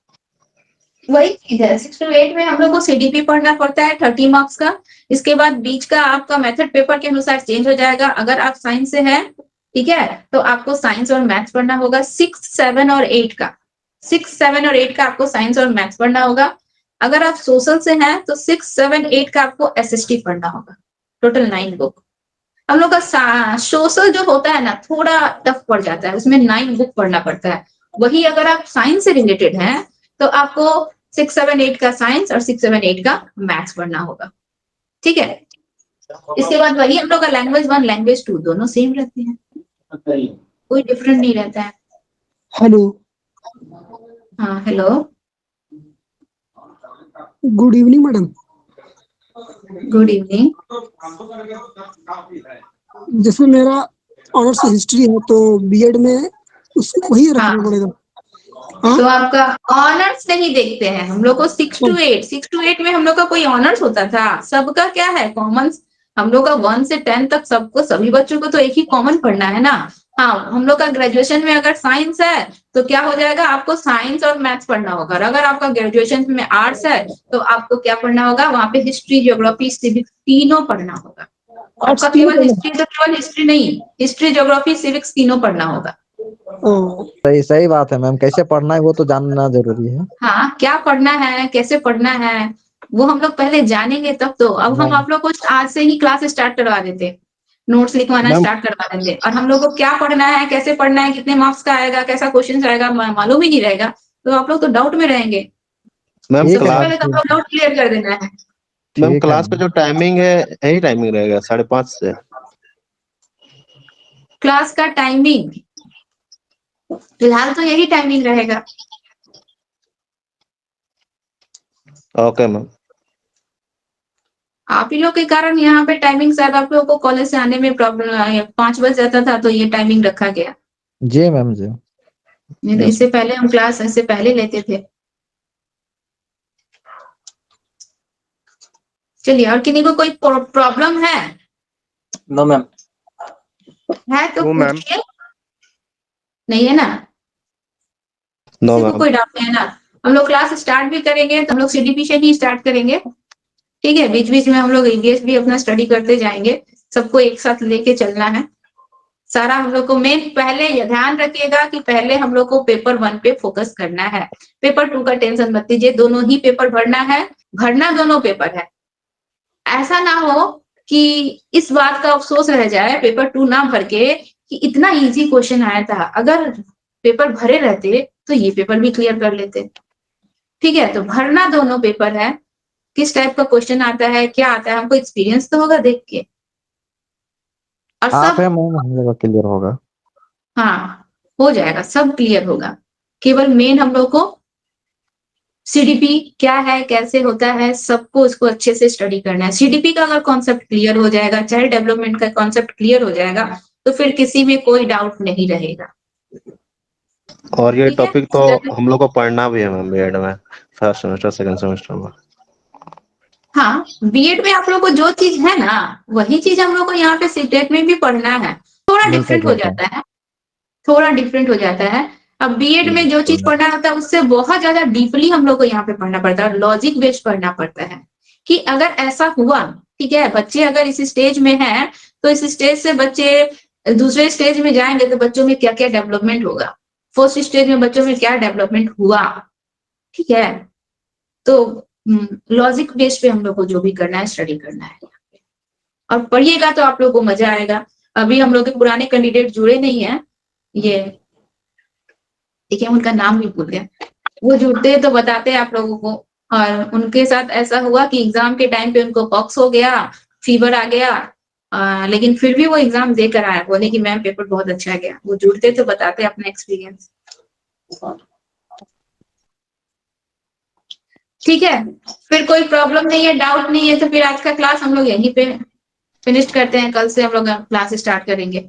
वही चीज है, 6 to 8 में हम लोग को सीडीपी पढ़ना पड़ता है 30 मार्क्स का। इसके बाद बीच का आपका मेथड पेपर के अनुसार चेंज हो जाएगा। अगर आप साइंस से हैं, ठीक है, तो आपको साइंस और मैथ्स पढ़ना होगा। 6, 7 और 8 का, 6, 7 और 8 का आपको साइंस और मैथ्स पढ़ना होगा। अगर आप सोशल से हैं तो 6, 7, 8 का आपको एसएसटी पढ़ना होगा। Total 9 book. हम लोग का सोशल जो होता है ना, थोड़ा टफ पड़ जाता है, उसमें 9 बुक पढ़ना पड़ता है। वही अगर आप साइंस से रिलेटेड हैं तो आपको 6, 7, 8 का साइंस और 6, 7, 8 का मैथ्स पढ़ना होगा। ठीक है, इसके बाद वही हम लोग का लैंग्वेज 1, लैंग्वेज 2 दोनों सेम रहते हैं, कोई डिफरेंट नहीं रहता है। हेलो, हाँ hello, good evening madam. Good evening. जैसे मेरा ऑनर्स हिस्ट्री है तो बीएड में उसको वही हाँ, रखना पड़ेगा। तो आपका ऑनर्स नहीं देखते हैं हम लोग को। 6 to 8, 6 to 8 में हम लोग का कोई ऑनर्स होता था? सबका क्या है, कॉमन। हम लोग का 1 से 10 तक सबको, सभी बच्चों को तो एक ही कॉमन पढ़ना है ना। हाँ, हम लोग का ग्रेजुएशन में अगर साइंस है तो क्या हो जाएगा, आपको साइंस और मैथ्स पढ़ना होगा। और अगर आपका ग्रेजुएशन में आर्ट्स है तो आपको क्या पढ़ना होगा, वहां पे हिस्ट्री, ज्योग्राफी, सिविक्स तीनों पढ़ना होगा। आर्ट्स आपका तीनों केवल हिस्ट्री, तो केवल हिस्ट्री नहीं, हिस्ट्री, ज्योग्राफी, सिविक्स तीनों पढ़ना होगा। सही सही बात है मैम, कैसे पढ़ना है वो तो जानना जरूरी है। हाँ, क्या पढ़ना है, कैसे पढ़ना है, वो हम लोग पहले जानेंगे तब तो। अब हम आप लोग को आज से ही क्लास स्टार्ट करवा देते, नोट्स लिखवाना मैम स्टार्ट करवा देंगे, और हम लोग को क्या पढ़ना है, कैसे पढ़ना है, कितने मार्क्स का आएगा, कैसा क्वेश्चन आएगा, मालूम ही नहीं रहेगा, तो आप लोग तो डाउट में रहेंगे। मैम ठीक है सबसे मैम, पहले तो आप लोग डाउट क्लियर कर देना है। मैम ठीक है क्लास का मैम। जो टाइमिंग है यही टाइमिंग रहेगा 5:30 से? क्लास का टाइमिंग फिलहाल तो यही टाइमिंग रहेगा। Okay ma'am. आप ही लोग के कारण यहाँ पे टाइमिंग, शायद आप लोगों को कॉलेज से आने में प्रॉब्लम, 5 बज जाता था तो ये टाइमिंग रखा गया। जी मैम जी। नहीं तो यस इससे पहले हम क्लास इससे पहले लेते थे। चलिए, और किन्हीं को कोई प्रॉब्लम है? No ma'am. है तो नो मैम। पूछिए। नहीं है ना? नो किसी को मैम। कोई डाउट नहीं है ना? हम लोग क्लास स्टार्ट भी करेंगे तो हम लोग सीडीपी से ही स्टार्ट करेंगे। ठीक है, बीच बीच में हम लोग ईवीएस भी अपना स्टडी करते जाएंगे, सबको एक साथ लेके चलना है। सारा हम लोग को मेन पहले ये ध्यान रखिएगा कि पहले हम लोग को पेपर 1 पे फोकस करना है, पेपर 2 का टेंशन मत लीजिए, दोनों ही पेपर भरना है, भरना दोनों पेपर है। ऐसा ना हो कि इस बात का अफसोस रह जाए पेपर 2 ना भर के कि इतना इजी क्वेश्चन आया था, अगर पेपर भरे रहते तो ये पेपर भी क्लियर कर लेते। ठीक है, तो भरना दोनों पेपर है, किस टाइप का क्वेश्चन आता है, क्या आता है, हमको एक्सपीरियंस तो होगा देख के। और आप सब है मैम, हम लोग का क्लियर होगा। हाँ हो जाएगा, सब क्लियर होगा। केवल मेन हम लोग को सीडीपी क्या है, कैसे होता है, सबको उसको अच्छे से स्टडी करना है। सीडीपी का अगर कॉन्सेप्ट क्लियर हो जाएगा, चाइल्ड डेवलपमेंट का कॉन्सेप्ट क्लियर हो जाएगा, तो फिर किसी में कोई डाउट नहीं रहेगा। और ये ठीक है, टॉपिक तो हम लोग को पढ़ना भी है मैम बीएड में, फर्स्ट सेमेस्टर सेकंड सेमेस्टर में। हाँ बीएड में आप लोग को जो चीज है ना, वही चीज हम लोग को यहाँ पे सीटेट में भी पढ़ना है। थोड़ा मिलता डिफरेंट हो जुलता है। जाता है, थोड़ा डिफरेंट हो जाता है। अब बीएड में जो चीज पढ़ना होता है उससे बहुत ज्यादा डीपली हम लोग को यहाँ पे पढ़ना पड़ता है, लॉजिक बेस्ड पढ़ना पड़ता है कि अगर ऐसा हुआ, ठीक है, बच्चे अगर इस स्टेज में हैं तो इस स्टेज से बच्चे दूसरे स्टेज में जाएंगे तो बच्चों में क्या क्या डेवलपमेंट होगा, फर्स्ट स्टेज में बच्चों में क्या डेवलपमेंट हुआ। ठीक है, तो लॉजिक बेस्ड पे हम लोग को जो भी करना है स्टडी करना है और पढ़िएगा तो आप लोग को मजा आएगा। अभी हम लोग के पुराने कैंडिडेट जुड़े नहीं है, ये देखिए उनका नाम भी भूल गया, वो जुड़ते तो बताते आप लोगों को। और उनके साथ ऐसा हुआ कि एग्जाम के टाइम पे उनको पॉक्स हो गया, फीवर आ गया, लेकिन फिर भी वो एग्जाम देकर आया, बोले कि मैम पेपर बहुत अच्छा गया। वो जुड़ते तो बताते अपना एक्सपीरियंस। ठीक है, फिर कोई प्रॉब्लम नहीं है, डाउट नहीं है, तो फिर आज का क्लास हम लोग यहीं पे फिनिश करते हैं, कल से हम लोग क्लास स्टार्ट करेंगे।